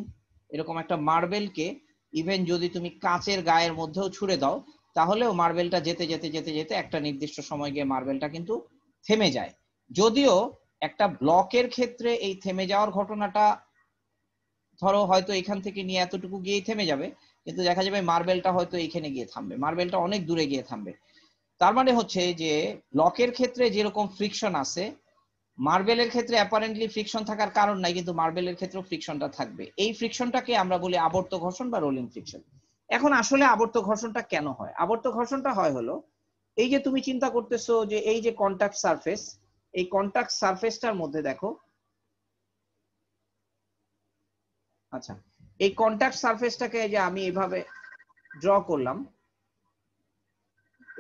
এরকম একটা মার্বেলকে ইভেন যদি তুমি কাচের গায়ের মধ্যেও ছুড়ে দাও, তাহলেও মার্বেলটা যেতে যেতে যেতে যেতে একটা নির্দিষ্ট সময় গিয়ে মার্বেলটা কিন্তু থেমে যায়। যদিও একটা ব্লকের ক্ষেত্রে এই থেমে যাওয়ার ঘটনাটা ধরো হয়তো এখান থেকে নিয়ে এতটুকু গিয়ে থেমে যাবে, কিন্তু দেখা যাবে মার্বেলটা হয়তো এইখানে গিয়ে থামবে, মার্বেলটা অনেক দূরে গিয়ে থামবে। তার মানে হচ্ছে যে ব্লকের ক্ষেত্রে যেরকম ফ্রিকশন আছে, মার্বেলের ক্ষেত্রে অ্যাপারেন্টলি ফ্রিকশন থাকার কারণ নাই, কিন্তু মার্বেলের ক্ষেত্রেও ফ্রিকশনটা থাকবে। এই ফ্রিকশনটাকে আমরা বলি আবর্ত ঘর্ষণ বা রোলিং ফ্রিকশন। এখন আসলে আবর্ত ঘর্ষণটা কেন হয়? আবর্ত ঘর্ষণটা হয় হলো এই যে তুমি চিন্তা করতেছো যে এই যে কন্টাক্ট সারফেস, এই কন্টাক্ট সারফেসটার মধ্যে দেখো, আচ্ছা এই কন্টাক্ট সারফেসটাকে যে আমি এইভাবে ড্র করলাম,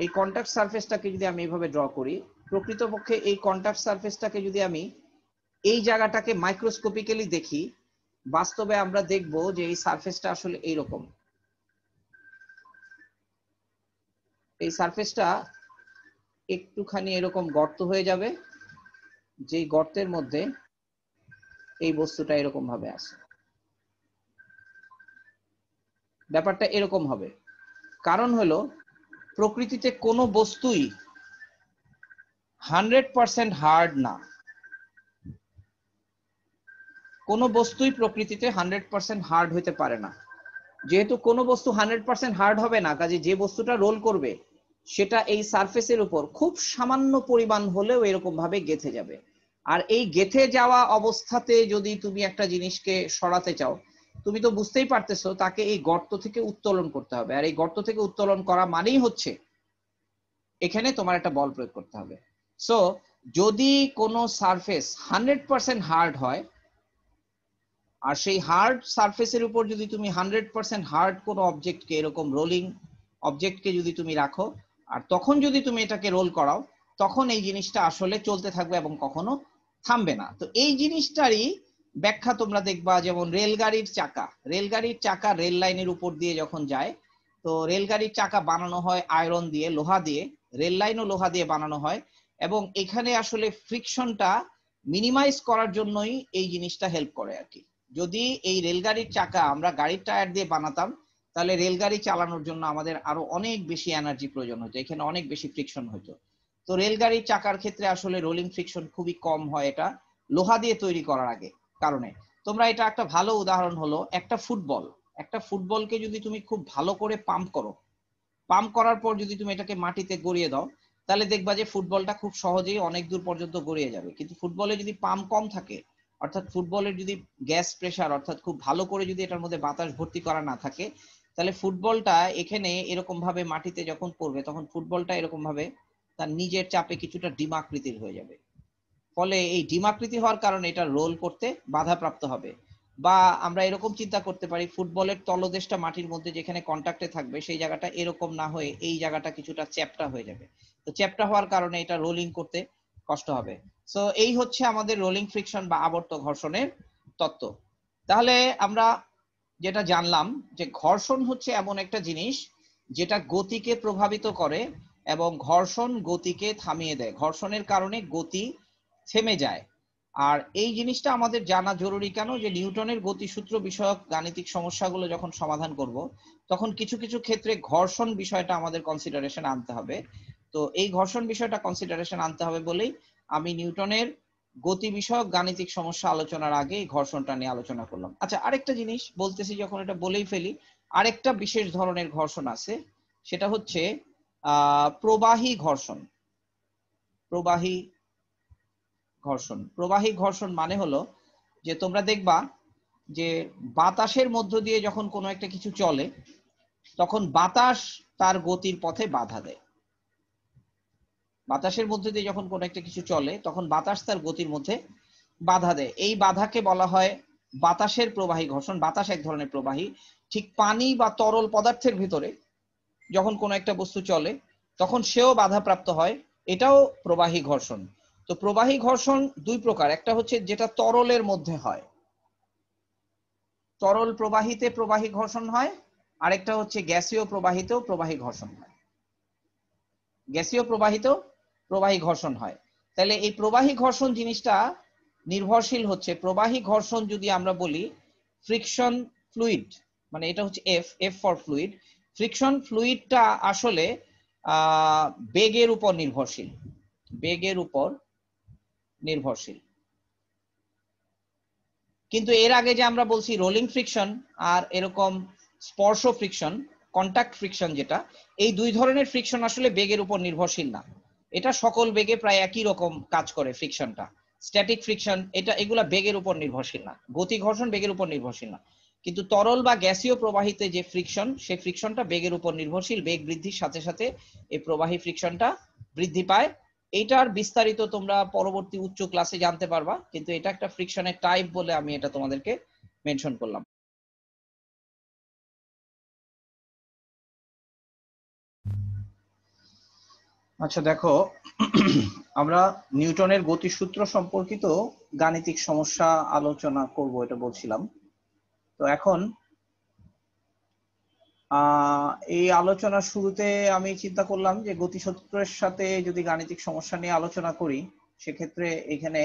এই কন্টাক্ট সারফেসটাকে যদি আমি এইভাবে ড্র করি, প্রকৃতপক্ষে এই কন্টাক্ট সারফেসটাকে যদি আমি এই জায়গাটাকে মাইক্রোস্কোপিক্যালি দেখি, বাস্তবে আমরা দেখব যে এই সারফেসটা আসলে এইরকম। এই সারফেসটা একটুখানি এরকম গর্ত হয়ে যাবে, যেই গর্তের মধ্যে এই বস্তুটা এরকম ভাবে আছে। ব্যাপারটা এরকম হবে, কারণ হলো প্রকৃতিতে কোনো বস্তুই 100% হার্ড না। কোনো বস্তুই প্রকৃতিতে 100% হার্ড হইতে পারে না। যেহেতু কোনো বস্তু 100% হার্ড হবে না, কাজে যে বস্তুটা রোল করবে সেটা এই সারফেসের উপর খুব সামান্য পরিমাণ হলেও এরকম ভাবে গেঁথে যাবে। আর এই গেঁথে যাওয়া অবস্থাতে যদি তুমি একটা জিনিসকে সরাতে চাও, তুমি তো বুঝতেই পারতেছো তাকে এই গর্ত থেকে উত্তোলন করতে হবে। আর এই গর্ত থেকে উত্তোলন করা মানেই হচ্ছে এখানে তোমার একটা বল প্রয়োগ করতে হবে। সো যদি কোনো সারফেস 100% হার্ড হয়, আর সেই হার্ড সারফেসের উপর যদি তুমি 100% হার্ড কোনো অবজেক্টকে, এরকম রোলিং অবজেক্টকে যদি তুমি রাখো, আর তখন যদি তুমি এটাকে রোল করাও, তখন এই জিনিসটা আসলে চলতে থাকবে এবং কখনো থামবে না। তো এই জিনিসটারই ব্যাখ্যা তোমরা দেখবা যেমন রেলগাড়ির চাকা রেল লাইনের উপর দিয়ে যখন যায়, তো রেলগাড়ির চাকা বানানো হয় আয়রন দিয়ে, লোহা দিয়ে, রেল লাইনও লোহা দিয়ে বানানো হয়, এবং এখানে আসলে ফ্রিকশনটা মিনিমাইজ করার জন্যই এই জিনিসটা হেল্প করে আর কি। যদি এই রেলগাড়ির চাকা আমরা গাড়ির টায়ার দিয়ে বানাতাম, তাহলে রেলগাড়ি চালানোর জন্য আমাদের আরো অনেক বেশি এনার্জি প্রয়োজন হতো, এখানে অনেক বেশি ফ্রিকশন হতো। তো রেলগাড়ির চাকার ক্ষেত্রে আসলে রোলিং ফ্রিকশন খুবই কম হয়, এটা লোহা দিয়ে তৈরি করার আগে কারণে। তোমরা এটা একটা ভালো উদাহরণ হলো একটা ফুটবলকে যদি তুমি খুব ভালো করে পাম্প করো, পাম্প করার পর যদি তুমি এটাকে মাটিতে গড়িয়ে দাও, তাহলে দেখবা যে ফুটবলটা খুব সহজেই অনেক দূর পর্যন্ত গড়িয়ে যাবে। কিন্তু ফুটবলে যদি পাম্প কম থাকে, অর্থাৎ ফুটবলের যদি গ্যাস প্রেসার, অর্থাৎ খুব ভালো করে যদি এটার মধ্যে বাতাস ভর্তি করা না থাকে, তাহলে ফুটবলটা এখানে এরকম ভাবে মাটিতে যখন পড়বে, তখন ফুটবলটা এরকম ভাবে তার নিজের চাপে কিছুটা ডিমাকৃতির হয়ে যাবে। ফলে এই ডিমাকৃতি হওয়ার কারণে এটা রোল করতে বাধাপ্রাপ্ত হবে। বা আমরা এরকম চিন্তা করতে পারি, ফুটবলের তলদেশটা মাটির মধ্যে যেখানে কন্টাক্টে থাকবে, সেই জায়গাটা এরকম না হয়ে এই জায়গাটা কিছুটা চ্যাপ্টা হয়ে যাবে। তো চ্যাপ্টা হওয়ার কারণে এটা রোলিং করতে কষ্ট হবে। সো এই হচ্ছে আমাদের রোলিং ফ্রিকশন বা আবর্ত ঘর্ষণের তত্ত্ব। তাহলে আমরা যেটা জানলাম যে ঘর্ষণ হচ্ছে এমন একটা জিনিস যেটা গতিকে প্রভাবিত করে, এবং ঘর্ষণ গতিকে থামিয়ে দেয়। ঘর্ষণের কারণে গতি থেমে যায়। আর এই জিনিসটা আমাদের জানা জরুরি কেন, যে নিউটনের গতিসূত্র বিষয়ক গাণিতিক সমস্যাগুলো যখন সমাধান করব, তখন কিছু কিছু ক্ষেত্রে ঘর্ষণ বিষয়টা আমাদের কনসিডারেশন আনতে হবে। তো এই ঘর্ষণ বিষয়টা কনসিডারেশন আনতে হবে বলেই আমি নিউটনের গতি বিষয়ক গাণিতিক সমস্যা আলোচনার আগে এই ঘর্ষণটা নিয়ে আলোচনা করলাম। আচ্ছা, আরেকটা জিনিস বলতেছি, যখন এটা বলেই ফেলি, আরেকটা বিশেষ ধরনের ঘর্ষণ আছে, সেটা হচ্ছে প্রবাহী ঘর্ষণ। প্রবাহী ঘর্ষণ মানে হলো যে তোমরা দেখবা যে বাতাসের মধ্য দিয়ে যখন কোনো একটা কিছু চলে, তখন বাতাস তার গতির পথে বাধা দেয়। বাতাসের মধ্যে দিয়ে যখন কোনো একটা কিছু চলে, তখন বাতাস তার গতির মধ্যে বাধা দেয়। এই বাধাকে বলা হয় বাতাসের প্রবাহী ঘর্ষণ। বাতাস এক ধরনের প্রবাহী। ঠিক পানি বা তরল পদার্থের ভিতরে যখন কোনো একটা বস্তু চলে, তখন সেও বাধাপ্রাপ্ত হয়, এটাও প্রবাহী ঘর্ষণ। তো প্রবাহী ঘর্ষণ দুই প্রকার, একটা হচ্ছে যেটা তরলের মধ্যে হয়, তরল প্রবাহিতে প্রবাহী ঘর্ষণ হয়, আরেকটা হচ্ছে গ্যাসীয় প্রবাহিতেও প্রবাহী ঘর্ষণ হয়। গ্যাসীয় প্রবাহিত প্রবাহী ঘর্ষণ হয়। তাহলে এই প্রবাহী ঘর্ষণ জিনিসটা নির্ভরশীল হচ্ছে, প্রবাহী ঘর্ষণ যদি আমরা বলি ফ্রিকশন ফ্লুইড, মানে এটা হচ্ছে এফ ফর ফ্লুইড। ফ্রিকশন ফ্লুইডটা আসলে বেগের উপর নির্ভরশীল, বেগের উপর নির্ভরশীল। কিন্তু এর আগে যে আমরা বলছি রোলিং ফ্রিকশন আর এরকম স্পর্শ ফ্রিকশন, কন্টাক্ট ফ্রিকশন, যেটা এই দুই ধরনের ফ্রিকশন আসলে বেগের উপর নির্ভরশীল না। এটা সকল বেগে প্রায় একই রকম কাজ করে ফ্রিকশনটা। স্ট্যাটিক ফ্রিকশন এগুলা বেগের উপর নির্ভরশীল না, গতি ঘর্ষণ বেগের উপর নির্ভরশীল না। কিন্তু তরল বা গ্যাসীয় প্রবাহিতে যে ফ্রিকশন, সেই ফ্রিকশনটা বেগের উপর নির্ভরশীল। বেগ বৃদ্ধির সাথে সাথে এই প্রবাহী ফ্রিকশনটা বৃদ্ধি পায়। এইটার বিস্তারিত তোমরা পরবর্তী উচ্চ ক্লাসে জানতে পারবা, কিন্তু এটা একটা ফ্রিকশনের টাইপ বলে আমি এটা তোমাদেরকে মেনশন করলাম। আচ্ছা দেখো, আমরা নিউটনের গতিসূত্র সম্পর্কিত গাণিতিক সমস্যা আলোচনা করব, এটা বলছিলাম। তো এখন এই আলোচনার শুরুতে আমি চিন্তা করলাম যে গতিসূত্রের সাথে যদি গাণিতিক সমস্যা নিয়ে আলোচনা করি, সেক্ষেত্রে এখানে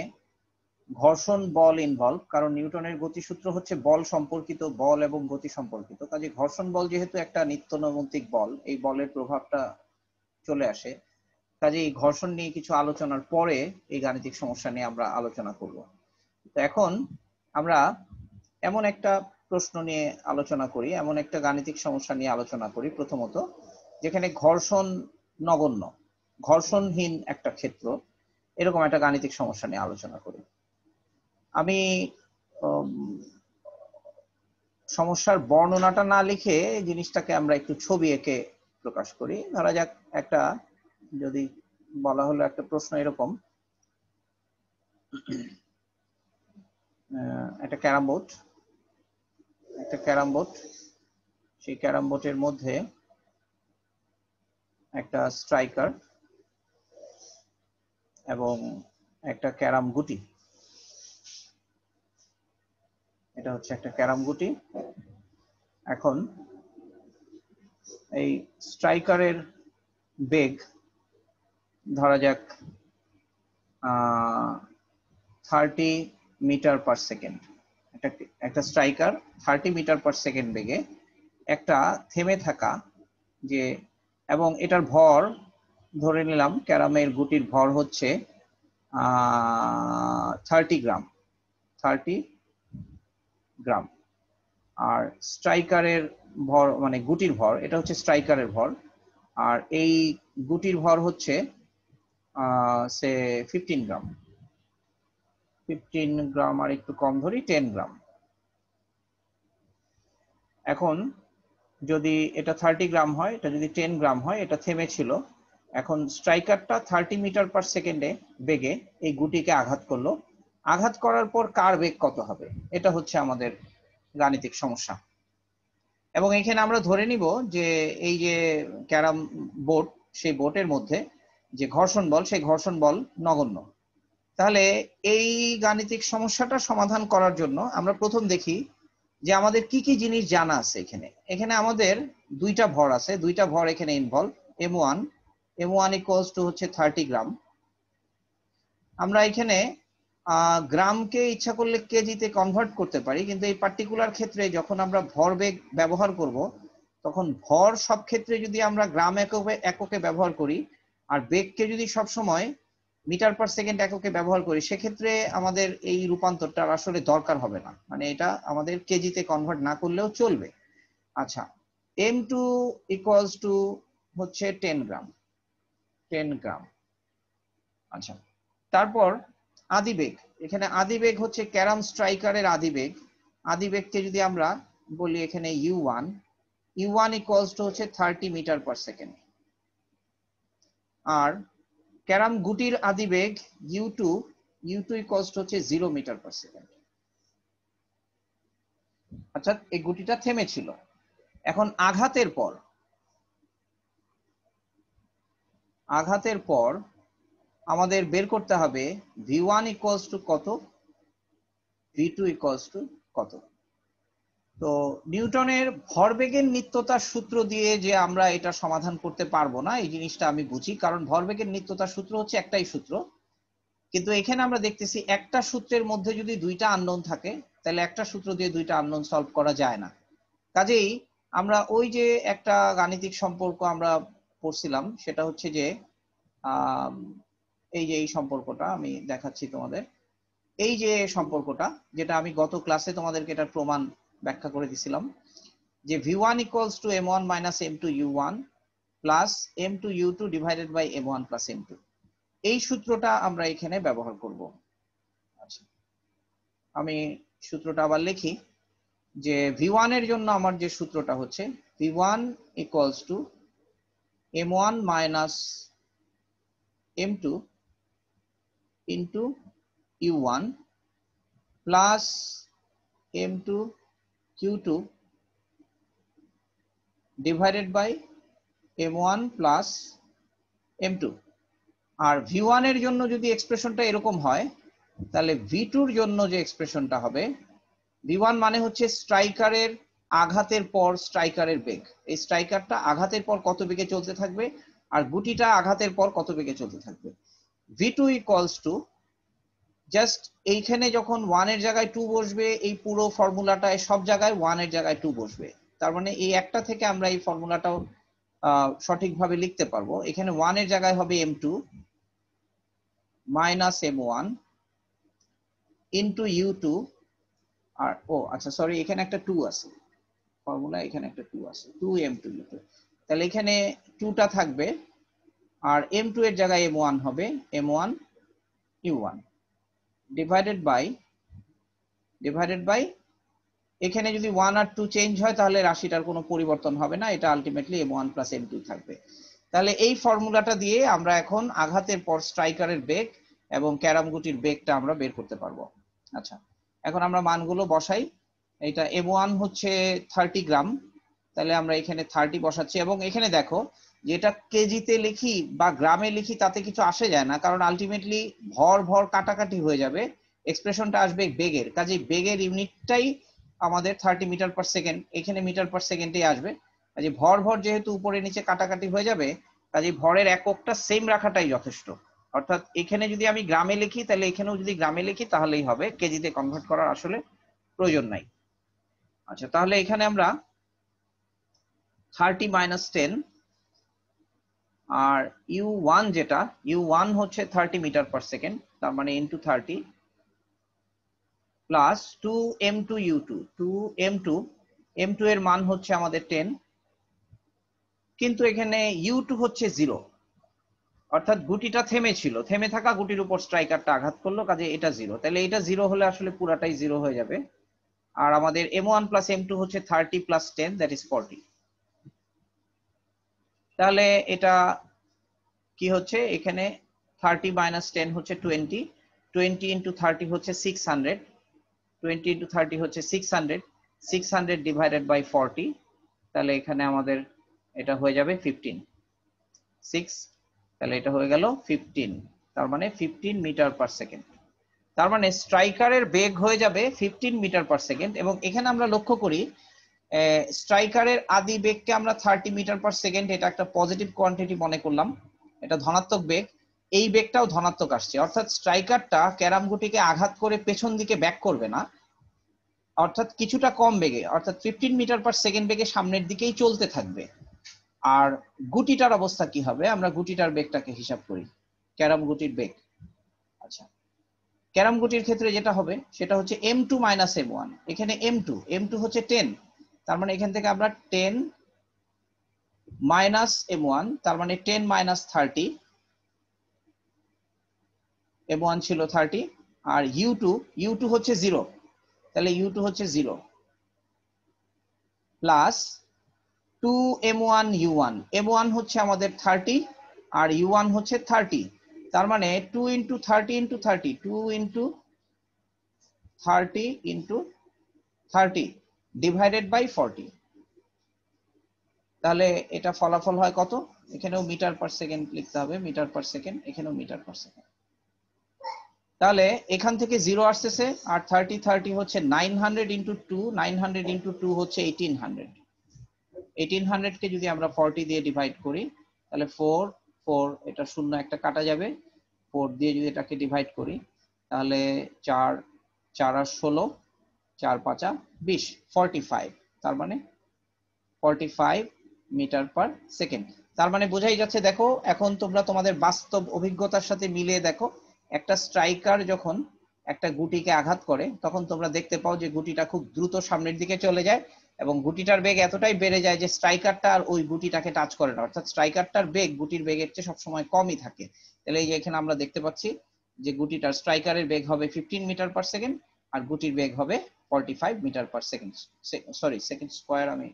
ঘর্ষণ বল ইনভলভ, কারণ নিউটনের গতিসূত্র হচ্ছে বল সম্পর্কিত, বল এবং গতি সম্পর্কিত। কাজে ঘর্ষণ বল যেহেতু একটা নিত্যনৈমিত্তিক বল, এই বলের প্রভাবটা চলে আসে। কাজে এই ঘর্ষণ নিয়ে কিছু আলোচনার পরে এই গাণিতিক সমস্যা নিয়ে আমরা আলোচনা করব। তো এখন আমরা এমন একটা প্রশ্ন নিয়ে আলোচনা করি, এমন একটা গাণিতিক সমস্যা নিয়ে আলোচনা করি প্রথমত, যেখানে ঘর্ষণ নগণ্য, ঘর্ষণহীন একটা ক্ষেত্র, এরকম একটা গাণিতিক সমস্যা নিয়ে আলোচনা করি। আমি সমস্যার বর্ণনাটা না লিখে জিনিসটাকে আমরা একটু ছবি এঁকে প্রকাশ করি। ধরা যাক একটা, যদি বলা হলো একটা প্রশ্ন এরকম, একটা ক্যারাম বোর্ড, সেই ক্যারাম বোর্ডের মধ্যে একটা স্ট্রাইকার এবং একটা ক্যারাম গুটি। এটা হচ্ছে একটা ক্যারাম গুটি। এখন এই স্ট্রাইকারের বেগ ধরা যাক 30 মিটার পার সেকেন্ড। একটা স্ট্রাইকার 30 মিটার পার সেকেন্ড বেগে একটা থেমে থাকা যে, এবং এটার ভর ধরে নিলাম ক্যারামের গুটির ভর হচ্ছে 30 গ্রাম, 30 গ্রাম। আর স্ট্রাইকারের ভর মানে গুটির ভর, এটা হচ্ছে স্ট্রাইকারের ভর, আর এই গুটির ভর হচ্ছে সে 15 গ্রাম, 15 গ্রাম আর একটু কম ধরি 10 গ্রাম। এখন যদি এটা 30 গ্রাম হয়, এটা যদি 10 গ্রাম হয়, এটা থেমেছিল। এখন স্ট্রাইকারটা 30 মিটার পার সেকেন্ডে বেগে এই গুটিকে আঘাত করলো। আঘাত করার পর কার বেগ কত হবে, এটা হচ্ছে আমাদের গাণিতিক সমস্যা। এবং এখানে আমরা ধরে নিব যে এই যে ক্যারাম বোর্ড, সেই বোর্ডের মধ্যে যে ঘর্ষণ বল, সেই ঘর্ষণ বল নগণ্য। তাহলে এই গাণিতিক সমস্যাটা সমাধান করার জন্য আমরা প্রথম দেখি যে আমাদের কি কি জিনিস জানা আছে। এখানে আমাদের দুইটা ভর আছে, দুইটা ভর এখানে ইনভলভ। m1 ইকুয়ালস টু হচ্ছে 30 গ্রাম। আমরা এখানে গ্রামকে ইচ্ছা করলে কেজিতে কনভার্ট করতে পারি, কিন্তু এই পার্টিকুলার ক্ষেত্রে যখন আমরা ভরবেগ ব্যবহার করব, তখন ভর সব ক্ষেত্রে যদি আমরা গ্রাম এককে ব্যবহার করি, আর বেগকে যদি সব সময় মিটার পার সেকেন্ড এককে ব্যবহার করি, সেক্ষেত্রে আমাদের এই রূপান্তরটা আসলে দরকার হবে না, মানে এটা আমাদের কেজিতে কনভার্ট না করলেও চলবে। আচ্ছা, m2 ইকুয়ালস টু হচ্ছে 10 গ্রাম, 10 গ্রাম। আচ্ছা, তারপর আদিবেগ, এখানে আদিবেগ হচ্ছে ক্যারাম স্ট্রাইকারের আদিবেগ। আদিবেগকে যদি আমরা বলি এখানে u1 ইকুয়ালস টু হচ্ছে 30 মিটার পার সেকেন্ড। আর ক্যারাম গুটির আদিবেগ u2 ইকুয়ালস টু হচ্ছে 0 মিটার পার সেকেন্ড। আচ্ছা, এই গুটিটা থেমেছিল। এখন আঘাতের পর আমাদের বের করতে হবে v1 ইকুয়ালস টু কত, v2 ইকুয়ালস টু কত। তো নিউটনের ভরবেগের নিত্যতার সূত্র দিয়ে যে আমরা এটা সমাধান করতে পারবো না, এই জিনিসটা আমি বুঝি, কারণ ভরবেগের নিত্যতার সূত্র হচ্ছে একটাই সূত্র। কিন্তু এখানে আমরা দেখতেছি একটা সূত্রের মধ্যে যদি দুইটা আননোন থাকে, তাহলে একটা সূত্র দিয়ে দুইটা আননোন সলভ করা যায় না। কাজেই আমরা ওই যে একটা গাণিতিক সম্পর্ক আমরা পড়ছিলাম, সেটা হচ্ছে যে এই যে এই সম্পর্কটা আমি দেখাচ্ছি তোমাদের। এই যে সম্পর্কটা, যেটা আমি গত ক্লাসে তোমাদেরকে এটার প্রমাণ ব্যাখ্যা করে দিছিলাম, যে v1 equals to m1 minus m2 u1 plus m2 u2 divided by m1 plus m2, এই সূত্রটা আমরা এখানে ব্যবহার করব। আচ্ছা, আমি সূত্রটা আবার লিখি, যে v1 এর জন্য আমার যে সূত্রটা হচ্ছে v1 equals to m1 minus m2 into u1 plus m2 q2 divided by m1 plus m2। আর v1 এর জন্য যদি এক্সপ্রেশনটা এরকম হয়, তাহলে v2 এর জন্য যে এক্সপ্রেশনটা হবে, v1 মানে হচ্ছে স্ট্রাইকারের আঘাতের পর স্ট্রাইকারের বেগ, এই স্ট্রাইকারটা আঘাতের পর কত বেগে চলতে থাকবে আর গুটিটা আঘাতের পর কত বেগে চলতে থাকবে। v2 ইকুয়ালস টু, জাস্ট এইখানে যখন 1 এর জায়গায় 2 বসবে, এই পুরো ফর্মুলাটায় সব জায়গায় 1 এর জায়গায় 2 বসবে, তার মানে এই একটা থেকে আমরা এই ফর্মুলাটাও সঠিকভাবে লিখতে পারবো। এখানে 1 এর জায়গায় হবে m2 minus m1 into u2, আর আচ্ছা সরি, এখানে একটা 2 আছে ফর্মুলা, এখানে একটা 2 আছে, 2m2 u2, তাহলে এখানে 2টা থাকবে, আর m2 এর জায়গায় m1 হবে m1 u1 ডিভাইডেড বাই এখানে যদি 1 আর 2 চেঞ্জ হয় তাহলে রাশিটার কোনো পরিবর্তন হবে না, এটা আলটিমেটলি m1 প্লাস m2 থাকবে। তাহলে এই ফর্মুলাটা দিয়ে আমরা এখন আঘাতের পর স্ট্রাইকারের বেগ এবং ক্যারাম গুটির বেগটা আমরা বের করতে পারবো। আচ্ছা, এখন আমরা মানগুলো বসাই। এটা m1 হচ্ছে 30 গ্রাম, তাহলে আমরা এখানে 30 বসাচ্ছি, এবং এখানে দেখো যে এটা কেজিতে লিখি বা গ্রামে লিখি তাতে কিছু আসে যায় না, কারণ আলটিমেটলি ভর কাটাকাটি হয়ে যাবে, এক্সপ্রেশনটা আসবে বেগের, কাজে বেগের ইউনিটটাই আমাদের 30 মিটার পার সেকেন্ড, এখানে মিটার পার সেকেন্ডে আসবে, কাজে ভর যেহেতু উপরে নিচে কাটাকাটি হয়ে যাবে, কাজে ভরের এককটা সেম রাখাটাই যথেষ্ট। অর্থাৎ এখানে যদি আমি গ্রামে লিখি তাহলে এখানেও যদি গ্রামে লিখি তাহলেই হবে, কেজিতে কনভার্ট করার আসলে প্রয়োজন নাই। আচ্ছা, তাহলে এখানে আমরা 30 মাইনাস 10, আর u1 যেটা, u1 হচ্ছে 30 মিটার পার সেকেন্ড, তার মানে into 30 plus 2m2 u2, 2m2 এর মান হচ্ছে আমাদের 10, কিন্তু এখানে u2 হচ্ছে 0, অর্থাৎ গুটিটা থেমে থাকা গুটির উপর স্ট্রাইকারটা আঘাত করলো, কাজে এটা 0, তাহলে এটা 0 হলে আসলে পুরাটাই 0 হয়ে যাবে। আর আমাদের m1 প্লাস m2 হচ্ছে 30 প্লাস 10, দ্যাট ইজ 40। তাহলে এটা কি হচ্ছে, এখানে 30 মাইনাস 10 হচ্ছে 20 ইন্টু 30 হচ্ছে 600, 20 ইন্টু 30 হচ্ছে 600 ডিভাইডেড বাই 40, তাহলে এখানে আমাদের এটা হয়ে যাবে 15, 6, তাহলে এটা হয়ে গেল 15, তার মানে 15 মিটার পার সেকেন্ড। তার মানে স্ট্রাইকারের বেগ হয়ে যাবে 15 মিটার পার সেকেন্ড, এবং এখানে আমরা লক্ষ্য করি স্ট্রাইকারের আদি বেগকে আমরা 30 মিটার পার সেকেন্ড, এটা একটা পজিটিভ কোয়ান্টিটি মনে করলাম, এটা ধনাত্মক বেগ, এই বেগটাও ধনাত্মক আসছে, অর্থাৎ স্ট্রাইকারটা ক্যারাম গুটিকে আঘাত করে পেছন দিকে ব্যাক করবে না, অর্থাৎ কিছুটা কম বেগে, অর্থাৎ 15 মিটার পার সেকেন্ড বেগে সামনের দিকেই চলতে থাকবে। আর গুটিটার অবস্থা কি হবে, আমরা গুটিটার বেগটাকে হিসাব করি, ক্যারাম গুটির বেগ। আচ্ছা, ক্যারাম গুটির ক্ষেত্রে যেটা হবে সেটা হচ্ছে m2 মাইনাস m1, এখানে m2 হচ্ছে 10, তার মানে এখান থেকে আমরা 10 মাইনাস m1, তার মানে 10 মাইনাস 30, m1 ছিল 30, আর u2 হচ্ছে 0, তাহলে u2 হচ্ছে 0 প্লাস 2m1 u1, m1 হচ্ছে আমাদের 30 আর u1 হচ্ছে 30, তার মানে 2 into 30 into 30, 2 into 30 into 30 divided by 40, তাহলে এটা ফলাফল হয় কত, এখানেও মিটার পার সেকেন্ড লিখতে হবে, মিটার পার সেকেন্ড, এখানেও মিটার পার সেকেন্ড, তাহলে এখান থেকে 0 আসতেছে, আর 30 হচ্ছে 900 ইন্টু 2, 900 ইন্টু 2 হচ্ছে 1800, 1800 কে যদি আমরা 40 দিয়ে ডিভাইড করি তাহলে 4 এটা শূন্য একটা কাটা যাবে, 4 দিয়ে যদি এটাকে ডিভাইড করি তাহলে 4 আর 16, 4 5 20, 45, তার মানে 45 মিটার পার সেকেন্ড। তার মানে বোঝাই যাচ্ছে, দেখো এখন তোমরা তোমাদের বাস্তব অভিজ্ঞতার সাথে মিলিয়ে দেখো, একটা স্ট্রাইকার যখন একটা গুটিকে আঘাত করে তখন তোমরা দেখতে পাও যে গুটিটা খুব দ্রুত সামনের দিকে চলে যায় এবং গুটিটার বেগ এতটাই বেড়ে যায় যে স্ট্রাইকারটা আর ওই গুটিটাকে টাচ করে না, অর্থাৎ স্ট্রাইকারটার বেগ গুটির বেগের চেয়ে সবসময় কমই থাকে। তাহলে এই যে এখানে আমরা দেখতে পাচ্ছি যে গুটিটার স্ট্রাইকারের বেগ হবে 15 মিটার পার সেকেন্ড আর গুটির বেগ হবে 45 metre per second, sorry second square, আমি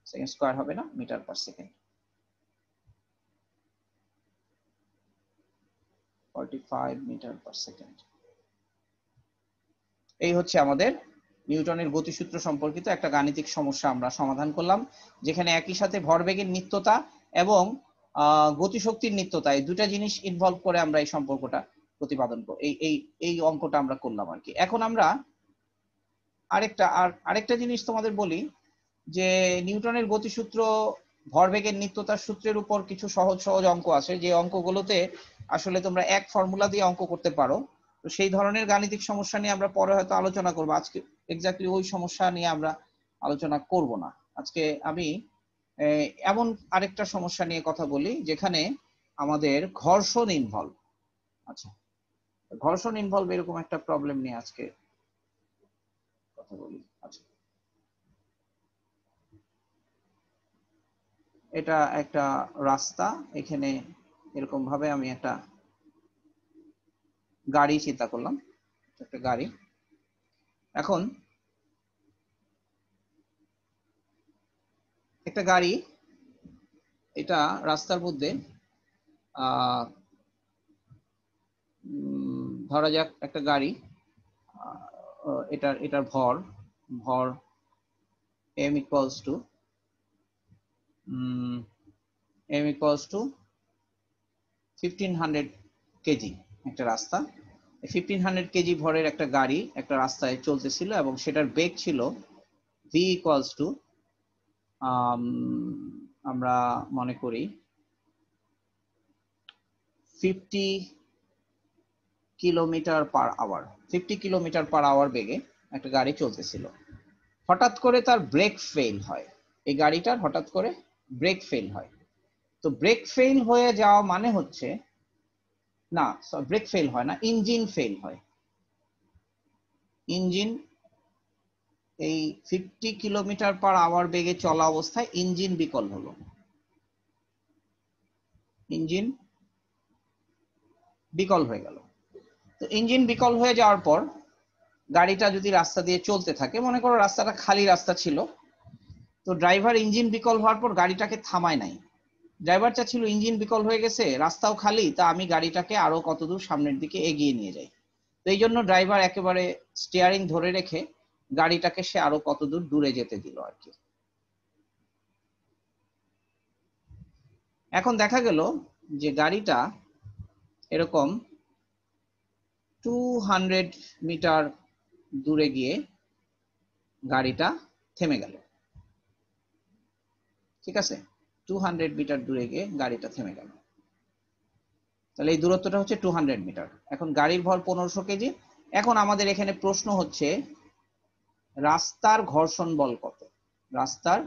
সেকেন্ড স্কয়ার হবে না, metre per second, 45 metre per second. এই হচ্ছে আমাদের নিউটনের গতিসূত্র সম্পর্কিত একটা গাণিতিক সমস্যা আমরা সমাধান করলাম, যেখানে একই সাথে ভরবেগের নিত্যতা এবং গতিশক্তির নিত্যতা এই দুটা জিনিস ইনভলভ করে আমরা এই সম্পর্কটা প্রতিপাদন এই অঙ্কটা আমরা করলাম আর কি। এখন আমরা আরেকটা জিনিস তোমাদের বলি যে নিউটনের গতিসূত্র ভরবেগের নিত্যতার সূত্রের উপর কিছু সহজ সহজ অঙ্ক আছে, যে অঙ্কগুলোতে আসলে তোমরা এক ফর্মুলা দিয়ে অঙ্ক করতে পারো। তো সেই ধরনের গাণিতিক সমস্যা নিয়ে আমরা পরে হয়তো আলোচনা করবো, আজকে এক্স্যাক্টলি ওই সমস্যা নিয়ে আমরা আলোচনা করব না। আজকে আমি এমন আরেকটা সমস্যা নিয়ে কথা বলি যেখানে আমাদের ঘর্ষণ ইনভলভ। আচ্ছা, ঘর্ষণ ইনভলভ এরকম একটা প্রবলেম নিয়ে আজকে কথা বলি। আচ্ছা, এটা একটা রাস্তা, এখানে এরকম ভাবে আমি একটা গাড়ি চিন্তা করলাম, একটা গাড়ি। এখন একটা গাড়ি, এটা রাস্তার মধ্যে ধরা যাক একটা গাড়ি, এটার ভর m equals to 1500 কেজি একটা রাস্তা। 1500 কেজি ভরের একটা গাড়ি একটা রাস্তায় চলতেছিল এবং সেটার বেগ ছিল v equals to আমরা মনে করি 50 kilometre per hour, 50 kilometre per hour বেগে একটা গাড়ি চলতেছিল। হঠাৎ করে তার ব্রেক ফেল হয়, এই গাড়িটার হঠাৎ করে ব্রেক ফেল হয়। তো ব্রেক ফেল হয়ে যাওয়া মানে হচ্ছে, না ব্রেক ফেল হয় না, ইঞ্জিন ফেল হয়। ইঞ্জিন এই 50 কিলোমিটার পার আওয়ার বেগে চলা অবস্থায় ইঞ্জিন বিকল হলো। ইঞ্জিন বিকল হয়ে গেল। তো ইঞ্জিন বিকল হয়ে যাওয়ার পর গাড়িটা যদি রাস্তা দিয়ে চলতে থাকে, মনে করো রাস্তাটা খালি রাস্তা ছিল, তো ড্রাইভার ইঞ্জিন বিকল হওয়ার পর গাড়িটাকে থামায় নাই। ড্রাইভার চাচ্ছিল ইঞ্জিন বিকল হয়ে গেছে, রাস্তাও খালি, তা আমি গাড়িটাকে আরো কতদূর সামনের দিকে এগিয়ে নিয়ে যাই। তো এই জন্য ড্রাইভার একেবারে স্টিয়ারিং ধরে রেখে গাড়িটাকে সে আরো কতদূর দূরে যেতে দিল আর কি। এখন দেখা গেল যে গাড়িটা এরকম 200 মিটার দূরে গিয়ে গাড়িটা থেমে গেল। ঠিক আছে, 200 মিটার দূরে গিয়ে গাড়িটা থেমে গেল। তাহলে এই দূরত্বটা হচ্ছে 200 মিটার। এখন গাড়ির ভর 1500 কেজি। এখন আমাদের এখানে প্রশ্ন হচ্ছে রাস্তার ঘর্ষণ বল কত? রাস্তার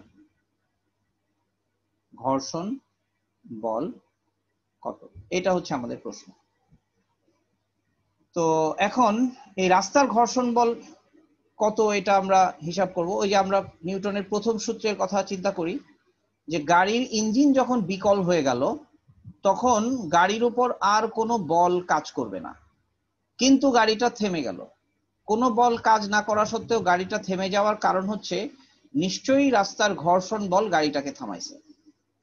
ঘর্ষণ বল কত, এটা হচ্ছে আমাদের প্রশ্ন। তো এখন এই রাস্তার ঘর্ষণ বল কত এটা আমরা হিসাব করব। ওই যে আমরা নিউটনের প্রথম সূত্রের কথা চিন্তা করি, যে গাড়ির ইঞ্জিন যখন বিকল হয়ে গেল তখন গাড়ির উপর আর কোনো বল কাজ করবে না, কিন্তু গাড়িটা থেমে গেল। কোনো বল কাজ না করা সত্ত্বেও গাড়িটা থেমে যাওয়ার কারণ হচ্ছে নিশ্চয়ই রাস্তার ঘর্ষণ বল গাড়িটাকে থামাইছে।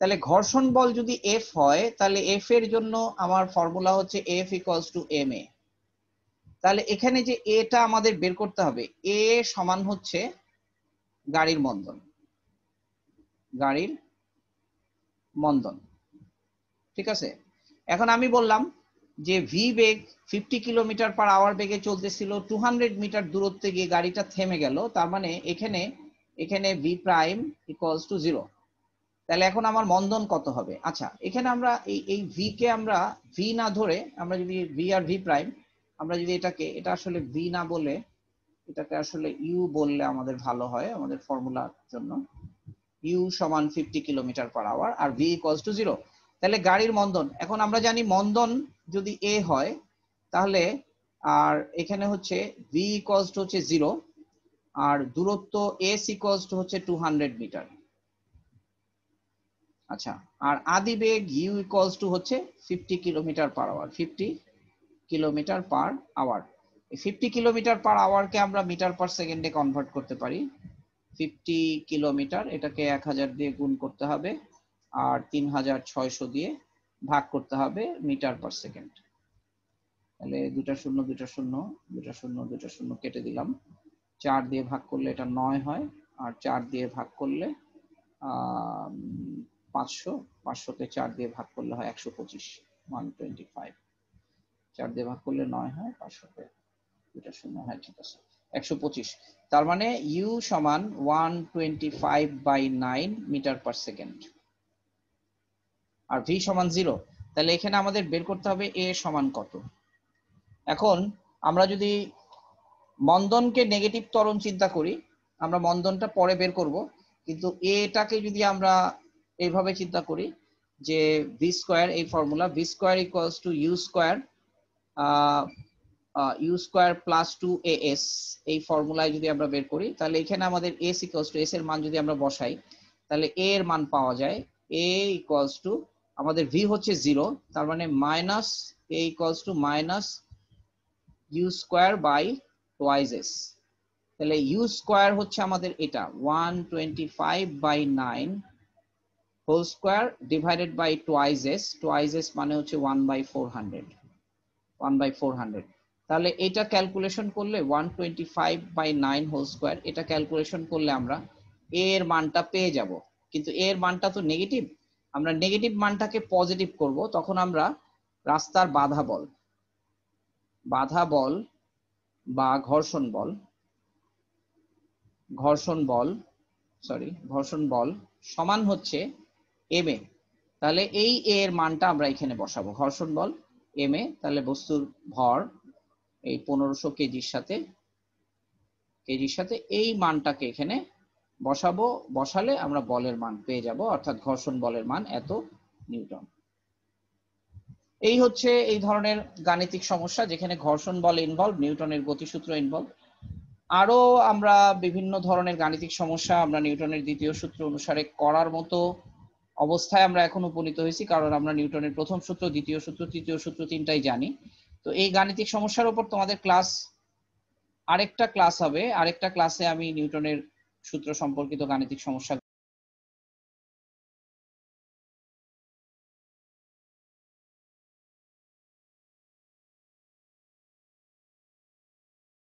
তাহলে ঘর্ষণ বল যদি এফ হয়, তাহলে এফ এর জন্য আমার ফর্মুলা হচ্ছে F equals to M A. তাহলে এখানে যে এটা আমাদের বের করতে হবে, এ সমান হচ্ছে গাড়ির মন্দন, গাড়ির মন্দন। ঠিক আছে, এখন আমি বললাম যে ভি বেগ 50 কিলোমিটার পার আওয়ার বেগে চলতেছিল, 200 মিটার দূরত্বে গিয়ে গাড়িটা থেমে গেল, তার মানে এখানে ভি প্রাইম ইকুয়ালস টু 0। তাহলে এখন আমার মন্দন কত হবে? আচ্ছা, এখানে আমরা এই ভি কে আমরা ভি না ধরে, আমরা যদি ভি আর ভি প্রাইম, আমরা যদি এটা আসলে ভি না বলে এটাকে আসলে ইউ বললে আমাদের ভালো হয় আমাদের ফর্মুলার জন্য। ইউ সমান 50 কিলোমিটার পার আওয়ার আর ভি ইকুয়ালস টু 0। তাহলে গাড়ির মন্দন, এখন আমরা জানি মন্দন যদি এ হয় তাহলে আর এখানে হচ্ছে v ইকুয়ালস টু হচ্ছে 0 আর দূরত্ব s ইকুয়ালস টু হচ্ছে 200 মিটার। আচ্ছা, আর আদিবেগ u ইকুয়ালস টু হচ্ছে 50 kilometre per hour, 50 kilometre per hour. 50 kilometre per আওয়ারকে আমরা মিটার পার সেকেন্ডে কনভার্ট করতে পারি। 50 কিলোমিটার এটাকে 1000 দিয়ে গুণ করতে হবে আর 3600 দিয়ে ভাগ করতে হবে মিটার পার সেকেন্ড। তাহলে দুটা শূন্য দুটা শূন্য দুটা শূন্য দুটা শূন্য কেটে দিলাম, 4 দিয়ে ভাগ করলে এটা 9 হয়, আর 4 দিয়ে ভাগ করলে 500, 500কে 4 দিয়ে ভাগ করলে হয় 125, 125। 4 দিয়ে ভাগ করলে 9 হয়, 500কে দুটা শূন্য, হ্যাঁ ঠিক আছে 125। তার মানে ইউ সমান 125/9 মিটার পার সেকেন্ড আর ভি সমান 0। তাহলে এখানে আমাদের বের করতে হবে এ সমান কত। এখন আমরা যদি মন্দনকে নেগেটিভ ত্বরণ চিন্তা করি, আমরা মন্দনটা পরে বের করব, কিন্তু এটাকে যদি আমরা এইভাবে চিন্তা করি যে ভি স্কয়ার, এই formula v square equals to u square u square plus 2as, এই ফর্মুলায় যদি আমরা বের করি তাহলে এখানে আমাদের s ইকুয়ালস টু s এর মান যদি আমরা বসাই তাহলে a এর মান পাওয়া যায় a ইকুয়ালস টু, আমাদের v হচ্ছে 0, তার মানে minus a equals to minus u square by twice s। তাহলে ইউ স্কয়ার হচ্ছে আমাদের এটা 125/9 whole square divided by twice s, twice s মানে হচ্ছে 1/400, 1/400। তাহলে এটা ক্যালকুলেশন করলে 125/9 হোল স্কয়ার, এটা ক্যালকুলেশন করলে আমরা a এর মানটা পেয়ে যাব। কিন্তু a এর মানটা তো নেগেটিভ, আমরা নেগেটিভ মানটাকে পজিটিভ করব, তখন আমরা রাস্তার বাধা বল বা ঘর্ষণ বল সমান হচ্ছে এম এ। তাহলে এই এ এর মানটা আমরা এখানে বসাবো, ঘর্ষণ বল এম এ, তাহলে বস্তুর ভর এই 1500 কেজির সাথে এই মানটাকে এখানে বসাবো, বসালে আমরা বলের মান পেয়ে যাব, অর্থাৎ ঘর্ষণ বলের মান এত নিউটন। এই হচ্ছে এই ধরনের গাণিতিক সমস্যা যেখানে ঘর্ষণ বল ইনভলভ, নিউটনের গতিসূত্র ইনভলভ। আরো আমরা বিভিন্ন ধরনের গাণিতিক সমস্যা আমরা নিউটনের দ্বিতীয় সূত্র অনুসারে করার মতো অবস্থায় আমরা এখন উপনীত হয়েছি, কারণ আমরা নিউটনের প্রথম সূত্র, দ্বিতীয় সূত্র, তৃতীয় সূত্র তিনটাই জানি। তো এই গাণিতিক সমস্যার উপর তোমাদের আরেকটা ক্লাস হবে, আরেকটা ক্লাসে আমি নিউটনের সূত্র সম্পর্কিত গাণিতিক সমস্যা